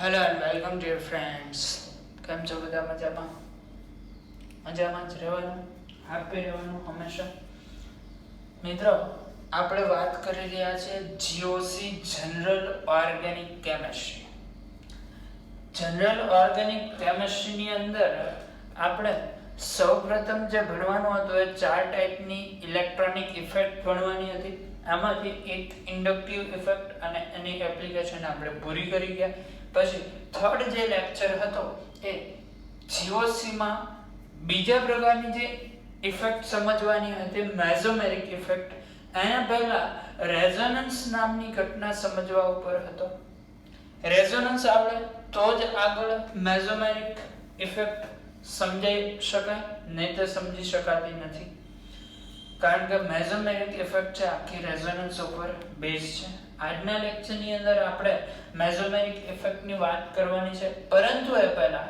Hello and welcome dear friends. કેમ છો બધા? મજામાં? મજામાં જ રહેવાનું, હેપી રહેવાનું હંમેશા. મિત્રો, આપણે વાત કરી રહ્યા છીએ GOC general organic chemistry. General organic કેમેસ્ટ્રીની અંદર આપણે સૌપ્રથમ જે ભણવાનું હતું એ 4 ટાઈપની ઇલેક્ટ્રોનિક ઇફેક્ટ ભણવાની હતી. આમાંથી એક ઇન્ડક્ટિવ ઇફેક્ટ અને એની એપ્લિકેશન આપણે પૂરી કરી ગયા. પછી થર્ડ જે લેક્ચર હતો એ જીઓસી માં બીજા પ્રકારની જે ઇફેક્ટ સમજવાની હતી, મેઝોમેરિક ઇફેક્ટ. એના પહેલા રેઝોનન્સ નામની ઘટના સમજવા ઉપર હતો. રેઝોનન્સ આવડે તો જ આગળ મેઝોમેરિક ઇફેક્ટ સમજાઈ શકાય, નહીં તો સમજી શકાતી નથી. કારણ કે મેઝોમેરિક ઇફેક્ટ છે આખી રેઝોનન્સ ઉપર બેઝ છે. આજના લેક્ચરની અંદર આપણે મેઝોમેરિક ઇફેક્ટની વાત કરવાની છે, પરંતુ એ પહેલા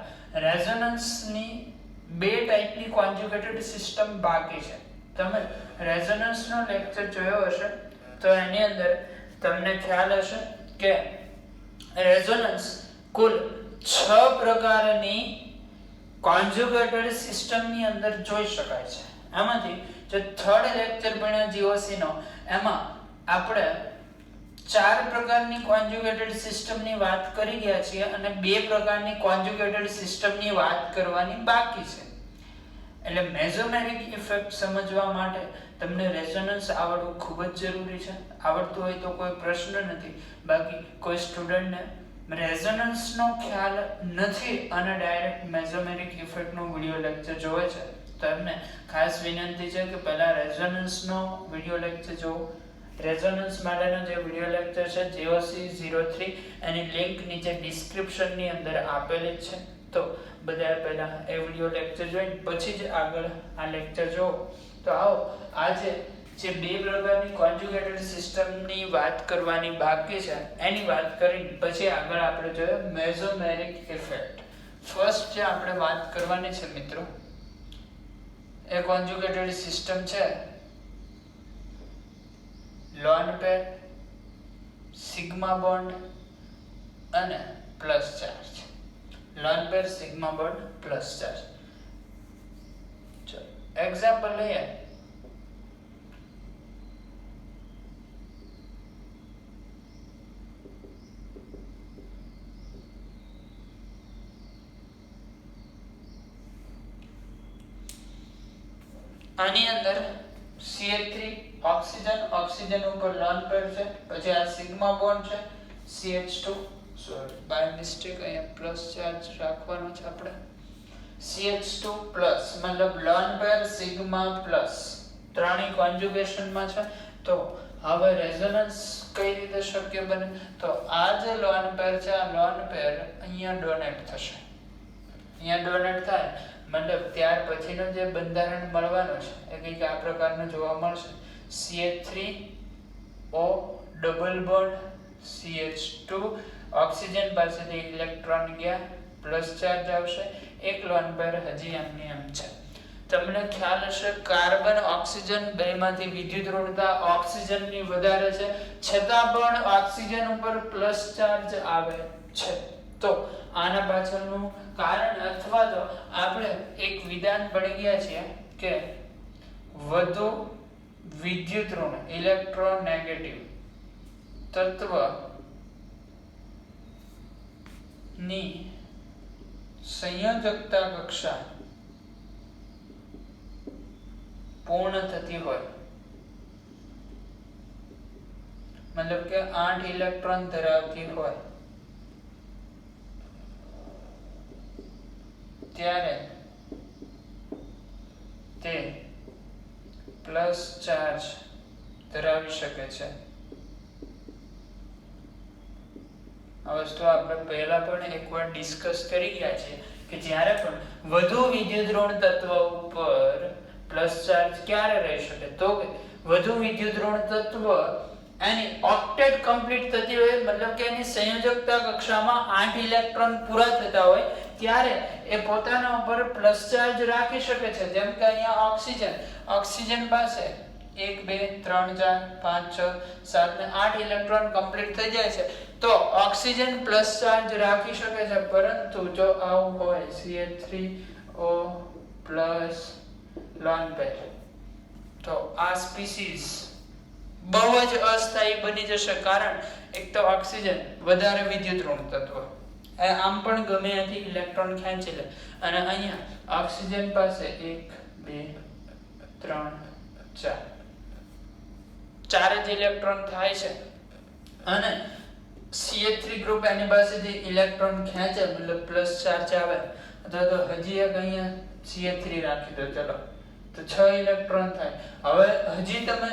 રેઝોનન્સની બે ટાઈપની કોન્જ્યુગેટેડ સિસ્ટમ બાકી છે. તમે રેઝોનન્સનો લેક્ચર જોયો હશે તો એની અંદર તમને ખ્યાલ હશે કે રેઝોનન્સ કુલ 6 પ્રકારની કોન્જ્યુગેટેડ સિસ્ટમની અંદર જોઈ શકાય છે. આમાંથી જે થર્ડ લેક્ચર ભણ્યા જીઓસી નો, એમાં આપણે 4 પ્રકારની કોન્જ્યુગેટેડ સિસ્ટમની વાત કરી ગયા છીએ અને 2 પ્રકારની કોન્જ્યુગેટેડ સિસ્ટમની વાત કરવાની બાકી છે. એટલે મેઝોમેરિક ઇફેક્ટ સમજવા માટે તમને રેઝોનન્સ આવડવું ખૂબ જ જરૂરી છે. આવડતું હોય તો કોઈ પ્રશ્ન નથી. બાકી કોઈ સ્ટુડન્ટને રેઝોનન્સનો ખ્યાલ નથી અને ડાયરેક્ટ મેઝોમેરિક ઇફેક્ટનો વિડિયો લેક્ચર જોવે છે તો એમને ખાસ વિનંતી છે કે પહેલા રેઝોનન્સનો વિડિયો લેક્ચર જોવો. રેઝોનન્સ માટેનો જે વિડિયો લેક્ચર છે જીઓસી 03, એની લિંક નીચે ડિસ્ક્રિપ્શનની અંદર આપેલી જ છે. તો બધા પહેલા એ વિડિયો લેક્ચર જોઈને પછી જ આગળ આ લેક્ચર જોવો. તો આવો આજે જે 2 પ્રકારની કોન્જ્યુગેટેડ સિસ્ટમની વાત કરવાની બાકી છે એની વાત કરીને પછી આગળ આપણે જોઈએ મેઝોમેરિક ઇફેક્ટ. ફર્સ્ટ જે આપણે વાત કરવાની છે મિત્રો, એ કોન્જ્યુગેટેડ સિસ્ટમ છે લોન પેર, સિગ્મા બોન્ડ અને plus charge. Lone pair, sigma bond, plus charge. ચલો એક્ઝામ્પલ લઈએ. આની અંદર CH3 ઓક્સિજન ઉપર લોન પેર છે, પછી આ સિગ્મા બોન્ડ છે, CH2 સોરી બાય મિસ્ટેક અહીંયા પ્લસ ચાર્જ રાખવાનો છે આપણે. CH2 પ્લસ મતલબ લોન પેર સિગ્મા પ્લસ ત્રણેય કોન્જ્યુગેશનમાં છે. તો હવે રેઝોનન્સ કઈ રીતે શક્ય બને? તો આ જે લોન પેર છે, આ લોન પેર અહીંયા ડોનેટ થશે. અહીંયા ડોનેટ થાય મતલબ ત્યાર પછીનો જે બંધારણ મળવાનો છે એ કંઈક આ પ્રકારનું જોવા મળશે. CH3O double bond, CH2 oxygen પાસેથી ઇલેક્ટ્રોન ગયા, પ્લસ ચાર્જ આવશે. એક લોન પેર હજી એમની એમ છે. તમને ખ્યાલ હશે કાર્બન ઓક્સિજન બેમાંથી વિદ્યુત ઋણતા ઓક્સિજનની વધારે છે, છતાં પણ ઓક્સિજન ઉપર પ્લસ ચાર્જ આવે છે. તો આના પાછળનું કારણ અથવા તો આપણે એક વિધાન ભણી ગયા છીએ કે વધુ વિદ્યુત ઋણ ઇલેક્ટ્રોનેગેટિવ તત્વ ની સંયોજકતા કક્ષા પૂર્ણ થતી હોય, મતલબ કે 8 ઇલેક્ટ્રોન ધરાવતી હોય ત્યારે તે પ્લસ ચાર્જ ધરાવી શકે છે. આ વસ્તુ આપણે પહેલા પણ એકવાર ડિસ્કસ કરી ગયા છે કે જ્યારે પણ વધુ વિદ્યુત ઋણ તત્વ ઉપર પ્લસ ચાર્જ ક્યારે રહી શકે? તો વધુ વિદ્યુત ઋણ તત્વ એની ઓક્ટેટ કમ્પ્લીટ થતી હોય, મતલબ કે એની સંયોજકતા કક્ષામાં 8 ઇલેક્ટ્રોન પૂરા થતા હોય ત્યારે એ પોતાના ઉપર પ્લસ ચાર્જ રાખી શકે છે. જેમ કે અહીંયા ઓક્સિજન પાસે 1 2 3 4 5 6 7 ને 8 ઇલેક્ટ્રોન કમ્પ્લીટ થઈ જાય છે તો ઓક્સિજન પ્લસ ચાર્જ રાખી શકે છે, પરંતુ જો આવું હોય CH3O પ્લસ લોન પેર તો આ સ્પીસીસ બહુ જ અસ્થાયી બની જશે, કારણ એક તો ઓક્સિજન વધારે વિદ્યુત ઋણ તત્વ આમ પણ ગમે ત્યાંથી ઇલેક્ટ્રોન ખેંચી લે, અને અહીંયા ઓક્સિજન પાસે 1 2 3 4 ચાર જ ઇલેક્ટ્રોન થાય છે, અને CH3 ગ્રુપ એની પાસેથી ઇલેક્ટ્રોન ખેંચે મતલબ પ્લસ ચાર્જ આવે, અથવા તો હજી એક અહીંયા CH3 રાખી દો ચલો તો 6 ઇલેક્ટ્રોન થાય. હવે હજી તમે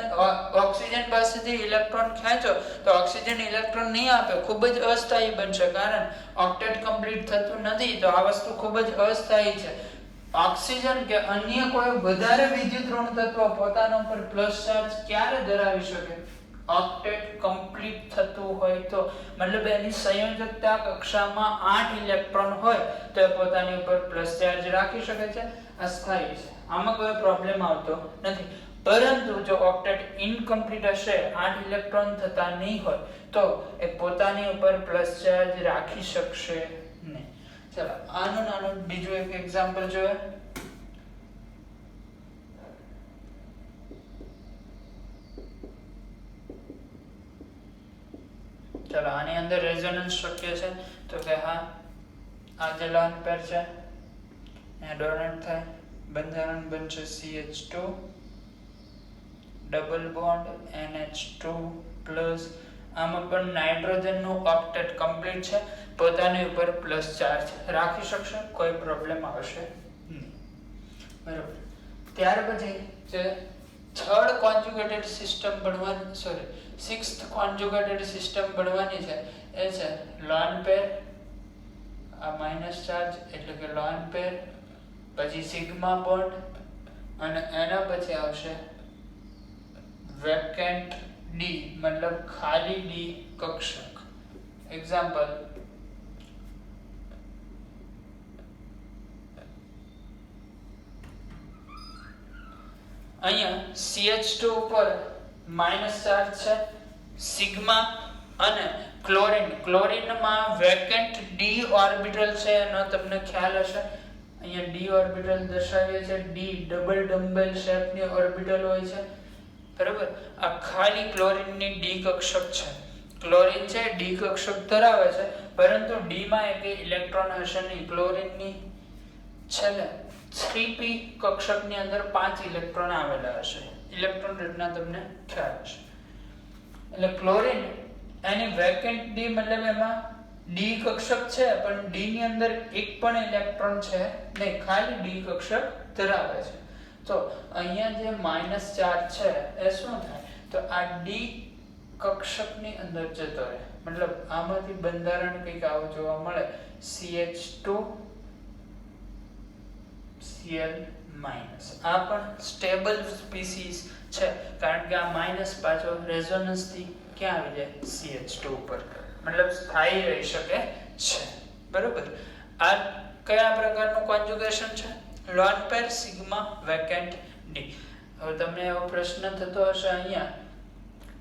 ઓક્સિજન પાસેથી ઇલેક્ટ્રોન ખેંચો તો ઓક્સિજન ઇલેક્ટ્રોન નહીં આપે, ખૂબ જ અસ્થાયી બનશે, કારણ ઓક્ટેટ કમ્પ્લીટ થતું નથી, તો આ વસ્તુ ખૂબ જ અસ્થાયી છે. ઓક્સિજન કે અન્ય કોઈ વધારે વિદ્યુત ઋણ તત્વ પોતાના ઉપર પ્લસ ચાર્જ ક્યારે ધરાવી શકે? ઓક્ટેટ કમ્પ્લીટ થતું હોય તો, મતલબ એની સંયોજકતા કક્ષામાં 8 ઇલેક્ટ્રોન હોય તો એ પોતાની ઉપર પ્લસ ચાર્જ રાખી શકે છે, અસ્થાયી છે, આમાં કોઈ પ્રોબ્લેમ આવતો નથી. પરંતુ જો ઓક્ટેટ ઇનકમ્પ્લીટ હશે, 8 ઇલેક્ટ્રોન થતા નહીં હોય તો એ પોતાની ઉપર પ્લસ ચાર્જ રાખી શકશે નહીં. ચલો આનું નાનું બીજું એક એક્ઝામ્પલ જોઈએ. ચલો આની અંદર રેઝોનન્સ શક્ય છે તો કે હા, આ જે લોન પેર છે એ ડોનન્ટ થાય, બંધારણ બનશે CH2 double bond NH2 plus, આમાં પણ નાઇટ્રોજન નું ઓક્ટેટ કમ્પ્લીટ છે, પોતાની ઉપર પ્લસ ચાર્જ રાખી શકશે, કોઈ પ્રોબ્લેમ આવશે નહીં. બરાબર. ત્યાર પછી જે થર્ડ કોન્જુગેટેડ સિસ્ટમ બનવાની, સોરી સિક્સ્થ કોન્જુગેટેડ સિસ્ટમ બનવાની છે એ છે લોન પેર, આ માઇનસ ચાર્જ એટલે કે લોન પેર, પછી સિગ્મા બોન્ડ, અને એના પછી આવશે વેકેન્ટ ડી મતલબ ખાલી ડી કક્ષક. એક્ઝામ્પલ અહીંયા CH2 ઉપર માઇનસ ચાર્જ છે, સિગ્મા અને ક્લોરીન, ક્લોરીનમાં વેકેન્ટ ડી ઓર્બિટલ છે, એનો તમને ખ્યાલ હશે. અહીંયા ડી ઓર્બિટલ દર્શાવીએ છે, ડી ડબલ ડમ્બેલ શેપની ઓર્બિટલ હોય છે, બરાબર. આ ખાલી ક્લોરીનની ડી કક્ષક છે, ક્લોરીન છે ડી કક્ષક ધરાવે છે, પરંતુ ડી માં એક ઇલેક્ટ્રોન હશે નહીં. ક્લોરીનની છેલ્લે 3p કક્ષકની અંદર 5 ઇલેક્ટ્રોન આવેલા હશે, ઇલેક્ટ્રોન રચના તમને ખ્યાલ હશે. એટલે ક્લોરીન એની વેકેન્ટ ડી મતલબ એમાં ડી કક્ષક છે, પણ ડી ની અંદર એક પણ ઇલેક્ટ્રોન છે નહીં, ખાલી ડી કક્ષક ધરાવે છે. તો અહીંયા જે માઇનસ ચાર્જ છે એ શું થાય તો આ ડી કક્ષકની અંદર જતો રહે, મતલબ આમાંથી બંધારણ કંઈક આવું જોવા મળે CH2 Cl માઇનસ. આ પણ સ્ટેબલ સ્પીસીસ છે, કારણ કે આ માઇનસ પાછો રેઝોનન્સ થી ક્યાં આવી જાય CH2 ઉપર, મતલબ સ્થાયી રહી શકે છે, બરોબર. આ કયા પ્રકારનું કોન્જુગેશન છે? Lone pair sigma vacant D. હવે તમને એવો પ્રશ્ન થતો હશે, અહીંયા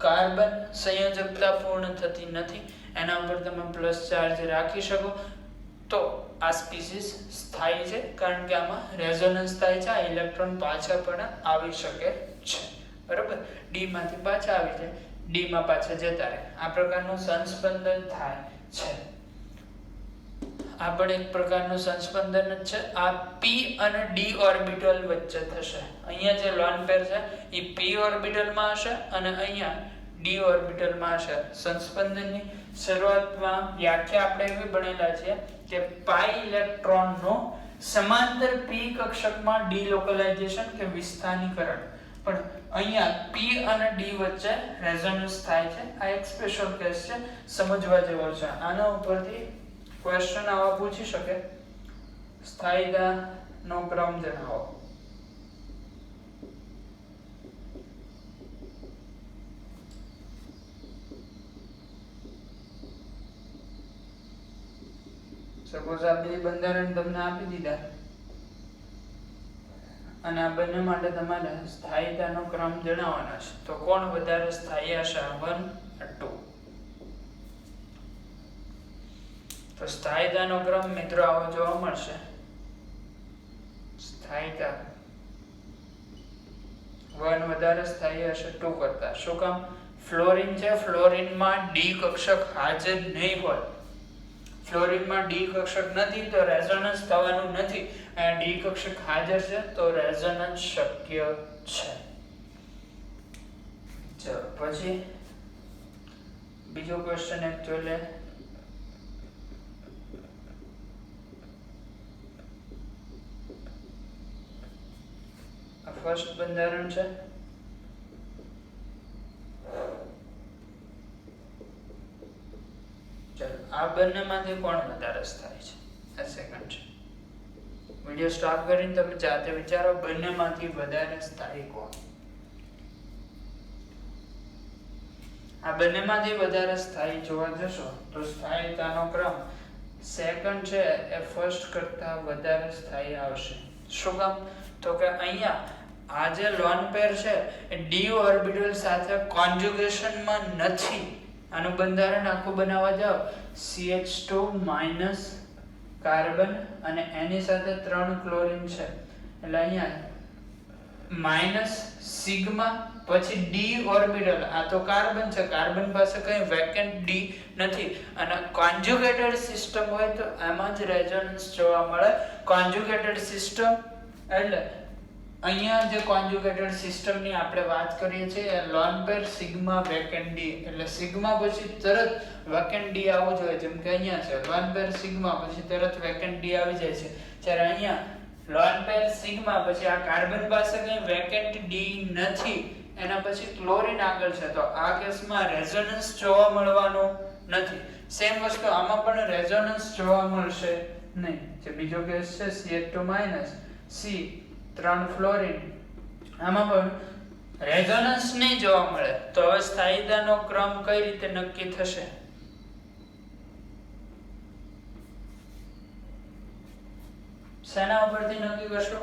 કાર્બન સંયોજકતા પૂર્ણ થતી નથી, એના ઉપર તમે પ્લસ ચાર્જ રાખી શકો તો આ સ્પીસીસ સ્થાયી છે, કારણ કે આમાં રેઝોનન્સ થાય છે, આ ઇલેક્ટ્રોન પાછા પણ આવી શકે છે, બરાબર. ડી માંથી પાછા આવી જાય, ડી માં પાછા જતા રહે, આ પ્રકારનું સંસ્પંદન થાય છે. આ પણ એક પ્રકારનું સંસ્પંદન જ છે. આ p અને d ઓર્બિટલ વચ્ચે થશે. અહીંયા જે લોન પેર છે એ p ઓર્બિટલમાં હશે અને અહીંયા d ઓર્બિટલમાં હશે. સંસ્પંદનની શરૂઆતમાં વ્યાખ્યા આપણે એવી ભણેલા છે કે પાઈ ઇલેક્ટ્રોનનો સમાંતર p કક્ષકમાં ડીલોકલાઇઝેશન કે વિસ્થાનીકરણ, પણ અહીંયા p અને d વચ્ચે રેઝોનન્સ થાય છે. આ એક સ્પેશિયલ કેસ છે, સમજવા જેવો છે. આના ઉપરથી ક્વેશ્ચન આવા પૂછી શકે, સ્થાયીતાનો ક્રમ જણાવો. સપોઝ આ બે બંધારણ તમને આપી દીધા, અને આ બંને માટે તમારે સ્થાયીતાનો ક્રમ જણાવવાનો છે. તો કોણ વધારે સ્થાયી હશે, આ 1 આ 2? તો સ્થાયીતાનો ક્રમ મિત્રો આવો જોવા મળશે. સ્થાયીતા 1 વધારે સ્થાયી હશે 2 કરતા. શું કામ? ફ્લોરિન છે, ફ્લોરિનમાં ડી કક્ષક હાજર નહીં હોય. ફ્લોરિનમાં ડી કક્ષક નથી તો રેઝોનન્સ થવાનું નથી. અને ડી કક્ષક હાજર છે તો રેઝોનન્સ શક્ય છે. ચલો પછી બીજો ક્વેશ્ચન એકચ્યુઅલી ફર્સ્ટ બંધારણ છે. ચલો આ બંનેમાંથી કોણ વધારે સ્થાયી છે? આ સેકન્ડ છે. વિડિયો સ્ટોપ કરીને તમે જાતે વિચારો, બંનેમાંથી વધારે સ્થાયી કોણ? આ બંનેમાંથી વધારે સ્થાયી જોવા જશો તો સ્થાયીતાનો ક્રમ સેકન્ડ છે એ ફર્સ્ટ કરતા વધારે સ્થાયી આવશે. શું કામ? તો કે અહીંયા આ જે લોન પેર છે એ ડી ઓર્બિટલ સાથે કોન્જુગેશનમાં નથી. આનું બંધારણ આખું બનાવવા જાવ CH2 કાર્બન અને એની સાથે 3 ક્લોરીન છે એટલે અહીંયા માઇનસ સિગ્મા પછી ડી ઓર્બિટલ. આ તો કાર્બન છે, કાર્બન પાસે કઈ વેકેન્ટ ડી નથી અને કોન્જુગેટેડ સિસ્ટમ હોય તો એમાં જ રેઝોનન્સ જોવા મળે. કોન્જુગેટેડ સિસ્ટમ એટલે અહીંયા જે કોન્જુગેટેડ સિસ્ટમની આપણે વાત કરીએ છીએ lone pair sigma vacant D એટલે સિગ્મા પછી તરત વેકેન્ટ ડી આવવું જોઈએ. જેમ કે અહીંયા છે લોન પેર સિગ્મા પછી તરત વેકેન્ટ ડી આવી જાય છે. જ્યારે અહીંયા લોન પેર સિગ્મા પછી આ કાર્બન પાસે કઈ વેકેન્ટ ડી નથી, એના પછી ક્લોરીન આગળ છે તો આ કેસમાં રેઝોનન્સ જોવા મળવાનો નથી. સેમ વસ્તુ આમાં પણ રેઝોનન્સ જોવા મળશે નહીં. જે બીજો કેસ છે CH2 C 3 ફ્લોરિન, આમાં પણ રેઝોનન્સ નહીં જોવા મળે. તો હવે સ્થાયીતાનો ક્રમ કઈ રીતે નક્કી થશે? શેના ઉપરથી નક્કી કરશો?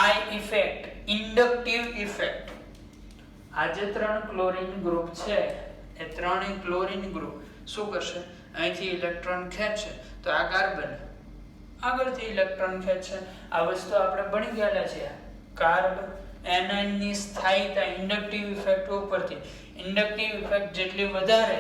આઈ ઇફેક્ટ, ઇન્ડક્ટિવ ઇફેક્ટ. આ જે 3 ક્લોરીન ગ્રુપ છે એ 3 ક્લોરીન ગ્રુપ શું કરશે? અહીંથી ઇલેક્ટ્રોન ખેંચશે તો આ કાર્બન આગળથી ઇલેક્ટ્રોન ખેંચશે. આ વસ્તુ આપણે ભણી ગયેલા છે. કાર્બ એનાયન ની સ્થાયીતા ઇન્ડક્ટિવ ઇફેક્ટ ઉપરથી. ઇન્ડક્ટિવ ઇફેક્ટ જેટલી વધારે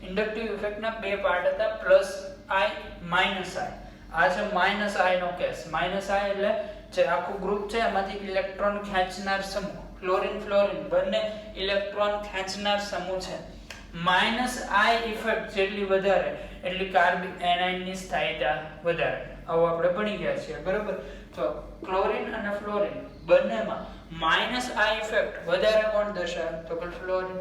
ઇન્ડક્ટિવ ઇફેક્ટના બે પાર્ટ હતા, પ્લસ આઈ માઇનસ આઈ. આ છે માઇનસ આઈ નો કેસ. માઇનસ આઈ એટલે જે આખું ગ્રુપ છે એમાંથી ઇલેક્ટ્રોન ખેંચનાર સમૂહ, ક્લોરીન ફ્લોરીન બંને ઇલેક્ટ્રોન ખેંચનાર સમૂહ છે. માઇનસ આઈ ઇફેક્ટ જેટલી વધારે એટલી કાર્બ એનાયન ની સ્થાયીતા વધારે. આવું આપણે ભણી ગયા છીએ, બરોબર? તો ક્લોરીન અને ફ્લોરીન બંનેમાં માઇનસ આઈ ઇફેક્ટ વધારે કોણ દર્શાવે? તો કે ફ્લોરીન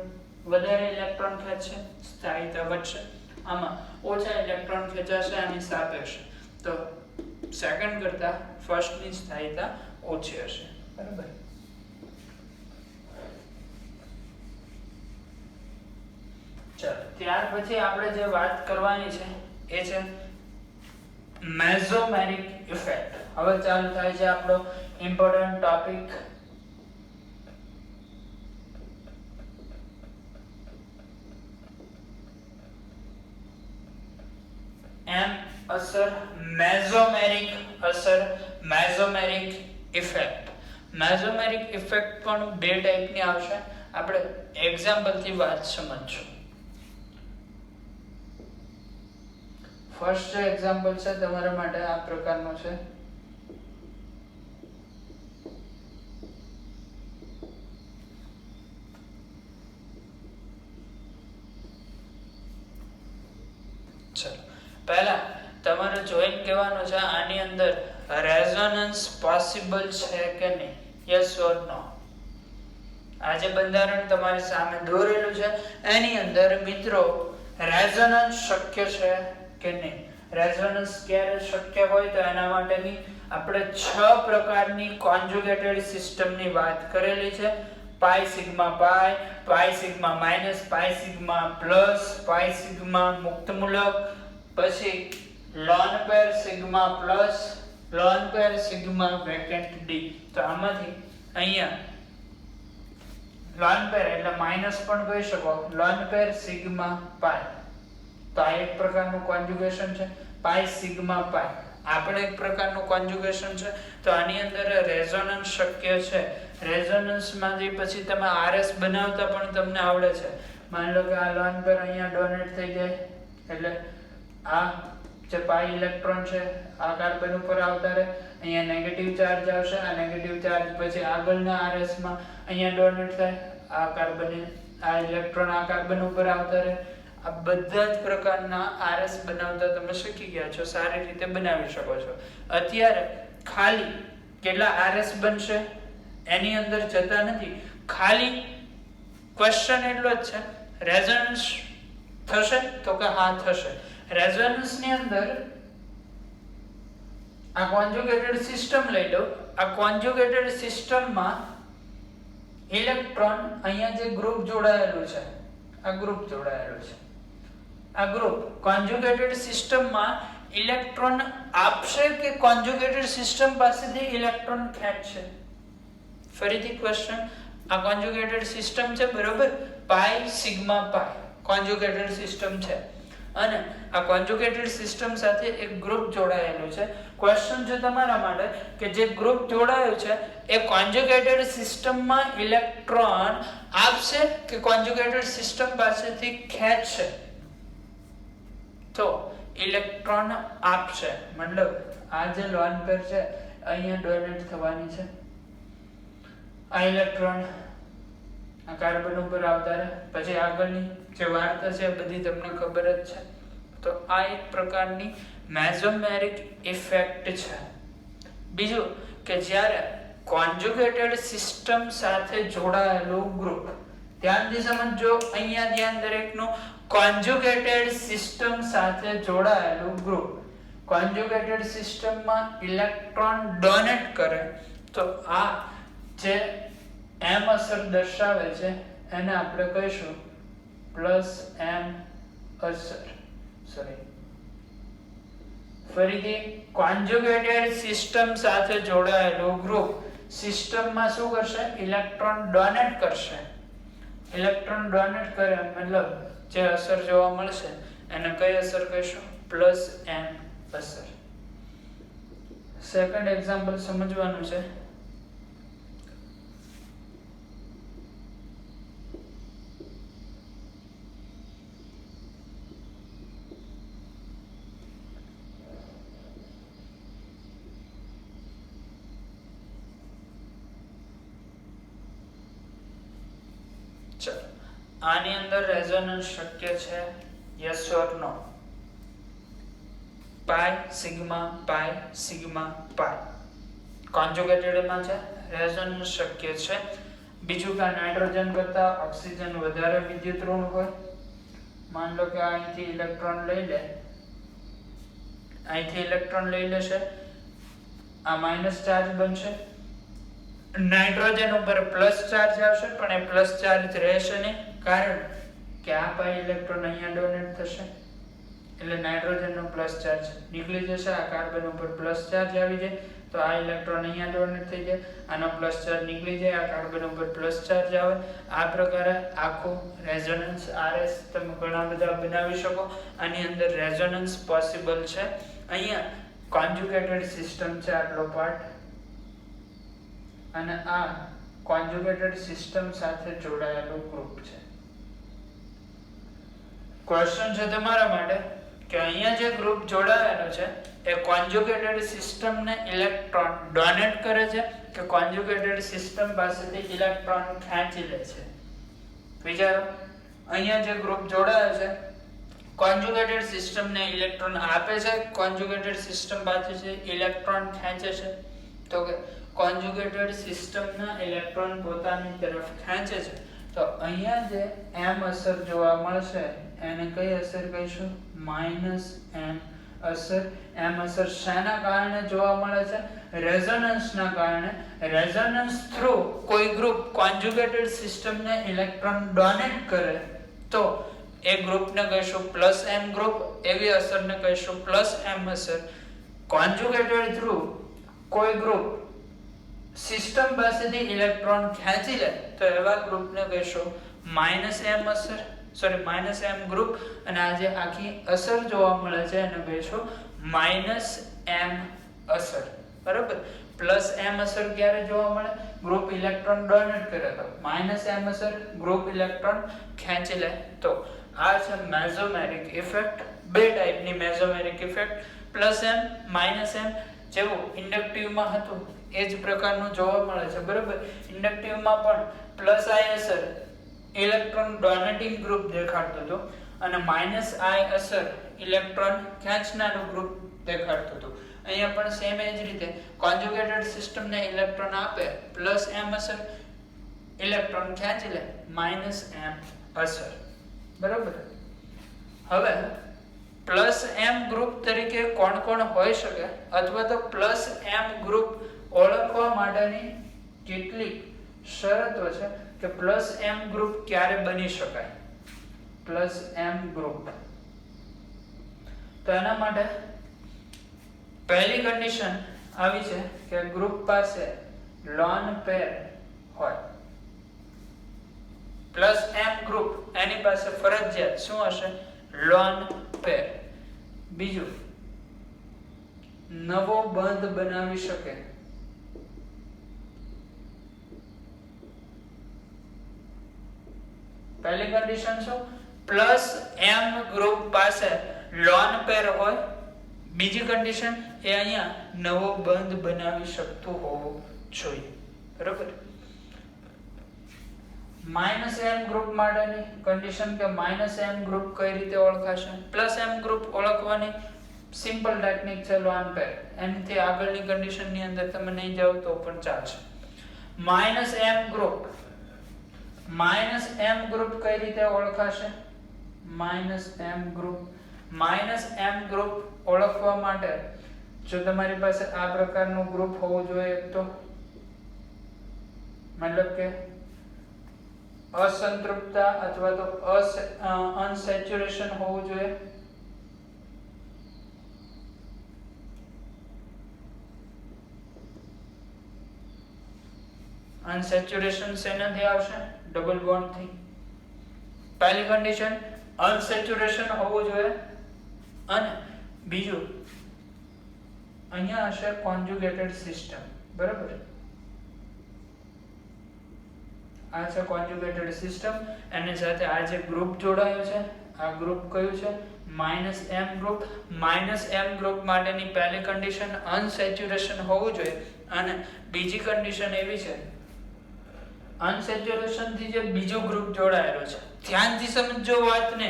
વધારે ઇલેક્ટ્રોન ખેંચશે, સ્થાયીતા વધશે. આમાં ઓછા ઇલેક્ટ્રોન ખેંચાશે આની સાપેક્ષ. તો સેકન્ડ કરતા ફર્સ્ટ ની સ્થાયીતા ઓછી હશે, બરાબર? ચાલો ત્યાર પછી આપણે જે વાત કરવાની છે એ છે મેસોમેરિક ઇફેક્ટ. હવે ચાલુ થાય છે આપણો ઇમ્પોર્ટન્ટ ટોપિક. એમ અસર, મેસોમેરિક અસર, મેસોમેરિક ઇફેક્ટ. મેસોમેરિક ઇફેક્ટ પણ બે ટાઈપની આવશે. આપણે એક્ઝામ્પલથી વાત સમજશું. ફર્સ્ટ એક્ઝામ્પલ છે તમારા માટે આ પ્રકારનો છે. ચલો પહેલા તમારે જોઈન કહેવાનું છે આની અંદર રેઝોનન્સ પોસિબલ છે કે નહીં, યસ ઓર નો. આ જે બંધારણ તમારી સામે દોરેલું છે એની અંદર મિત્રો રેઝોનન્સ શક્ય છે કે નહીં. રેઝોનન્સ ક્યારે શક્ય હોય તો એના માટેની આપણે 6 પ્રકારની કોન્જુગેટેડ સિસ્ટમની વાત કરેલી છે. પાઈ સિગ્મા પાઈ, પાઈ સિગ્મા માઇનસ, પાઈ સિગ્મા પ્લસ, પાઈ સિગ્મા મુક્તમૂલક, પછી lone pair sigma plus, lone pair sigma vacant D. તો આમાંથી અહીંયા લોન પેર એટલે માઈનસ પણ કહી શકો, લોન પેર સિગ્મા પાઈ. તો આ એક પ્રકારનું કોન્જુગેશન છે, પાઈ સિગ્મા પાઈ આપણે એક પ્રકારનું કોન્જુગેશન છે. તો આની અંદર રેઝોનન્સ શક્ય છે. રેઝોનન્સ માંથી પછી તમે આરએસ બનાવતા પણ તમને આવડે છે. માની લો કે આ લોન પેર અહીંયા ડોનેટ થઈ જાય એટલે આ જે પાઈ ઇલેક્ટ્રોન છે આ કાર્બન ઉપર આવતા રહે, અહીંયા નેગેટિવ ચાર્જ આવશે, આ નેગેટિવ ચાર્જ પછી આગળના આરએસ માં અહીંયા ડોનેટ થાય, આ કાર્બન આ ઇલેક્ટ્રોન આ કાર્બન ઉપર આવતા રહે. આ બધા જ પ્રકારના આરએસ બનાવતા તમે શીખી ગયા છો, સારી રીતે બનાવી શકો છો. અત્યારે ખાલી કેટલા આરએસ બનશે એની અંદર જતા નથી, ખાલી ક્વેશ્ચન એટલો જ છે રેઝોનન્સ થશે તો કે હા થશે. રેઝોનન્સ ની અંદર આ કોન્જુગેટેડ સિસ્ટમ લઈ લો, આ કોન્જુગેટેડ સિસ્ટમમાં ઇલેક્ટ્રોન અહીંયા જે ગ્રુપ જોડાયેલું છે આ ગ્રુપ જોડાયેલું છે, આ ગ્રુપ કોન્જુગેટેડ સિસ્ટમમાં ઇલેક્ટ્રોન આપશે કે કોન્જુગેટેડ સિસ્ટમ પાસેથી ઇલેક્ટ્રોન ખેંચશે. ફરીથી ક્વેશ્ચન, આ કોન્જુગેટેડ સિસ્ટમ છે બરોબર, પાઈ સિગ્મા પાઈ કોન્જુગેટેડ સિસ્ટમ છે અને આ કોન્જુગેટેડ સિસ્ટમ સાથે એક ગ્રુપ જોડાયેલું છે. ક્વેશ્ચન છે તમારા માટે કે જે ગ્રુપ જોડાયું છે એ કોન્જુગેટેડ સિસ્ટમમાં ઇલેક્ટ્રોન આપશે કે કોન્જુગેટેડ સિસ્ટમ પાસેથી ખેંચશે. તો ઇલેક્ટ્રોન આપશે, મતલબ આ જે લોન પેર છે અહીંયા ડોનેટ થવાની છે, આ ઇલેક્ટ્રોન આ કાર્બન ઉપર આવતા રહે, પછી આગળની જે વાર્તા છે બધી તમને ખબર જ છે. તો આ એક પ્રકારની મેસોમેરિક ઇફેક્ટ છે. બીજું કે જ્યારે કોન્જુગેટેડ સિસ્ટમ સાથે જોડાયેલું ગ્રુપ, ધ્યાનથી સમજો, અહીંયા ધ્યાન દરેકનું, કોન્જુગેટેડ સિસ્ટમ સાથે જોડાયેલું ગ્રુપ કોન્જુગેટેડ સિસ્ટમમાં ઇલેક્ટ્રોન ડોનેટ કરે તો આ જે એમ અસર દર્શાવે છે એને આપણે કહીશું પ્લસ એમ અસર. ફરીથી, કોન્જુગેટેડ સિસ્ટમ સાથે જોડાયેલું ગ્રુપ સિસ્ટમમાં શું કરશે? ઇલેક્ટ્રોન ડોનેટ કરશે. ઇલેક્ટ્રોન ડોનેટ કરે મતલબ જે અસર જોવા મળશે એને કઈ અસર કહીશું? પ્લસ એમ અસર. સેકન્ડ એક્ઝામ્પલ સમજવાનું છે. આની અંદર રેઝોનન્સ શક્ય છે? Yes or no? Pi sigma પાઈ કોન્જુગેટેડ માં છે, રેઝોનન્સ શક્ય છે. બીજું કે નાઇટ્રોજન કરતા ઓક્સિજન વધારે વિદ્યુત ઋણ હોય. માન લો કે અહીંથી ઇલેક્ટ્રોન લઈ લે, અહીંથી ઇલેક્ટ્રોન લઈ લેશે, આ માઇનસ ચાર્જ બનશે, નાઇટ્રોજન ઉપર પ્લસ ચાર્જ આવશે પણ એ પ્લસ ચાર્જ રહેશે નહીં, કારણ કે આ પાઈ ઇલેક્ટ્રોન અહીંયા ડોનેટ થશે એટલે નાઇટ્રોજન નો પ્લસ ચાર્જ નીકળી જશે, આ કાર્બન ઉપર પ્લસ ચાર્જ આવી જાય તો આ ઇલેક્ટ્રોન અહીંયા ડોનેટ થઈ જાય, આનો પ્લસ ચાર્જ નીકળી જાય, આ કાર્બન ઉપર પ્લસ ચાર્જ આવે. આ પ્રકારે આખું રેઝોનન્સ આરએસ તમે ઘણા બધા બનાવી શકો. આની અંદર રેઝોનન્સ પોસિબલ છે. અહીંયા કોન્જુગેટેડ સિસ્ટમ છે આટલો પાર્ટ, અને આ કોન્જુગેટેડ સિસ્ટમ સાથે જોડાયેલું ગ્રુપ છે. ક્વેશ્ચન છે તમારા માટે કે અહીંયા જે ગ્રુપ જોડાયેલો છે એ કોન્જુગેટેડ સિસ્ટમને ઇલેક્ટ્રોન ડોનેટ કરે છે કે કોન્જુગેટેડ સિસ્ટમ પાસેથી ઇલેક્ટ્રોન ખેંચી લે છે? વિચારો, અહીંયા જે ગ્રુપ જોડાયેલો છે કોન્જુગેટેડ સિસ્ટમને ઇલેક્ટ્રોન આપે છે, કોન્જુગેટેડ સિસ્ટમ પાસેથી ઇલેક્ટ્રોન ખેંચે છે. તો કે કોન્જુગેટેડ સિસ્ટમના ઇલેક્ટ્રોન પોતાની તરફ ખેંચે છે. તો અહીંયા જે એમ અસર જોવા મળશે એને કઈ અસર કહીશું? માઇનસ એમ અસર. એમ અસર શાના કારણે જોવા મળે છે? રેઝોનન્સના કારણે. રેઝોનન્સ થ્રુ કોઈ ગ્રુપ કોન્જુગેટેડ સિસ્ટમને ઇલેક્ટ્રોન ડોનેટ કરે તો એ ગ્રુપને કહીશું પ્લસ એમ ગ્રુપ, એવી અસરને કહીશું પ્લસ એમ અસર. કોન્જુગેટેડ થ્રુ કોઈ ગ્રુપ સિસ્ટમ પાસેથી ઇલેક્ટ્રોન ખેંચી લે તો એવા ગ્રુપને કહેશો -m અસર, સોરી -m ગ્રુપ, અને આ જે આખી અસર જોવા મળે છે એને કહેશો -m અસર. બરાબર. +m અસર ક્યારે જોવા મળે? ગ્રુપ ઇલેક્ટ્રોન ડોનેટ કરે તો. -m અસર ગ્રુપ ઇલેક્ટ્રોન ખેંચી લે તો. આ છે મેસોમેરિક ઇફેક્ટ. બે ટાઈપની મેસોમેરિક ઇફેક્ટ, +m -m, જેવું ઇન્ડક્ટિવમાં હતું એ જ પ્રકારનું જોવા મળે છે. બરાબર. ઇન્ડક્ટિવમાં પણ +i અસર ઇલેક્ટ્રોન ડોનેટિંગ ગ્રુપ દેખાડતું હતું અને -i અસર ઇલેક્ટ્રોન ખેંચનારું ગ્રુપ દેખાડતું હતું. અહીંયા પણ સેમ એ જ રીતે કોન્જ્યુગેટેડ સિસ્ટમને ઇલેક્ટ્રોન આપે, +m અસર ઇલેક્ટ્રોન ખેંચી લે, -m અસર. બરાબર. હવે +m ગ્રુપ તરીકે કોણ કોણ હોઈ શકે અથવા તો +m ગ્રુપ ઓળખવા માટેની કેટલીક શરતો છે કે +m ગ્રુપ ક્યારે બની શકાય. +m ગ્રુપ, તો એના માટે પહેલી કન્ડિશન આવી છે કે ગ્રુપ પાસે લોન પેર હોય. +m ગ્રુપ એની પાસે ફરજિયાત શું હશે? Lone pair. બીજું, નવો બંધ બનાવી શકે. પહેલી કન્ડિશન શું? +m ગ્રુપ પાસે લોન પેર હોય. બીજી કન્ડિશન એ અહીંયા નવો બંધ બનાવી શકતું હોવું જોઈએ. બરાબર. -m ગ્રુપ માટેની કન્ડિશન કે -m ગ્રુપ કઈ રીતે ઓળખાશે? +m ગ્રુપ ઓળખવાની સિમ્પલ ટેકનિક છે લોન પેર. એનાથી આગળની કન્ડિશનની અંદર તમે નહીં જાઓ તો પણ ચાલશે. -m ગ્રુપ કઈ રીતે ઓળખાશે? -m ગ્રુપ ઓળખવા માટે જો તમારી પાસે આ પ્રકારનું ગ્રુપ હોવું જોઈએ તો મતલબ કે અસંતૃપ્તતા અથવા તો અનસેચ્યુરેશન હોવું જોઈએ. અનસેચ્યુરેશન શેનાથી આવશે? ડબલ બોન્ડ થી. પહેલી કન્ડિશન અનસેચ્યુરેશન હોવું જોઈએ. અને બીજું અહીંયા હશે કોન્જ્યુગેટેડ સિસ્ટમ. બરાબર. આ છે કોન્જ્યુગેટેડ સિસ્ટમ. એની સાથે આ જે ગ્રુપ જોડાયો છે આ ગ્રુપ કયું છે? -m group. -m ગ્રુપ માટેની પહેલી કન્ડિશન અનસેચ્યુરેશન હોવું જોઈએ અને બીજી કન્ડિશન એવી છે અનસેચ્યુરેશન થી જે બીજો ગ્રુપ જોડાયેલો છે, ધ્યાનથી સમજો વાતને,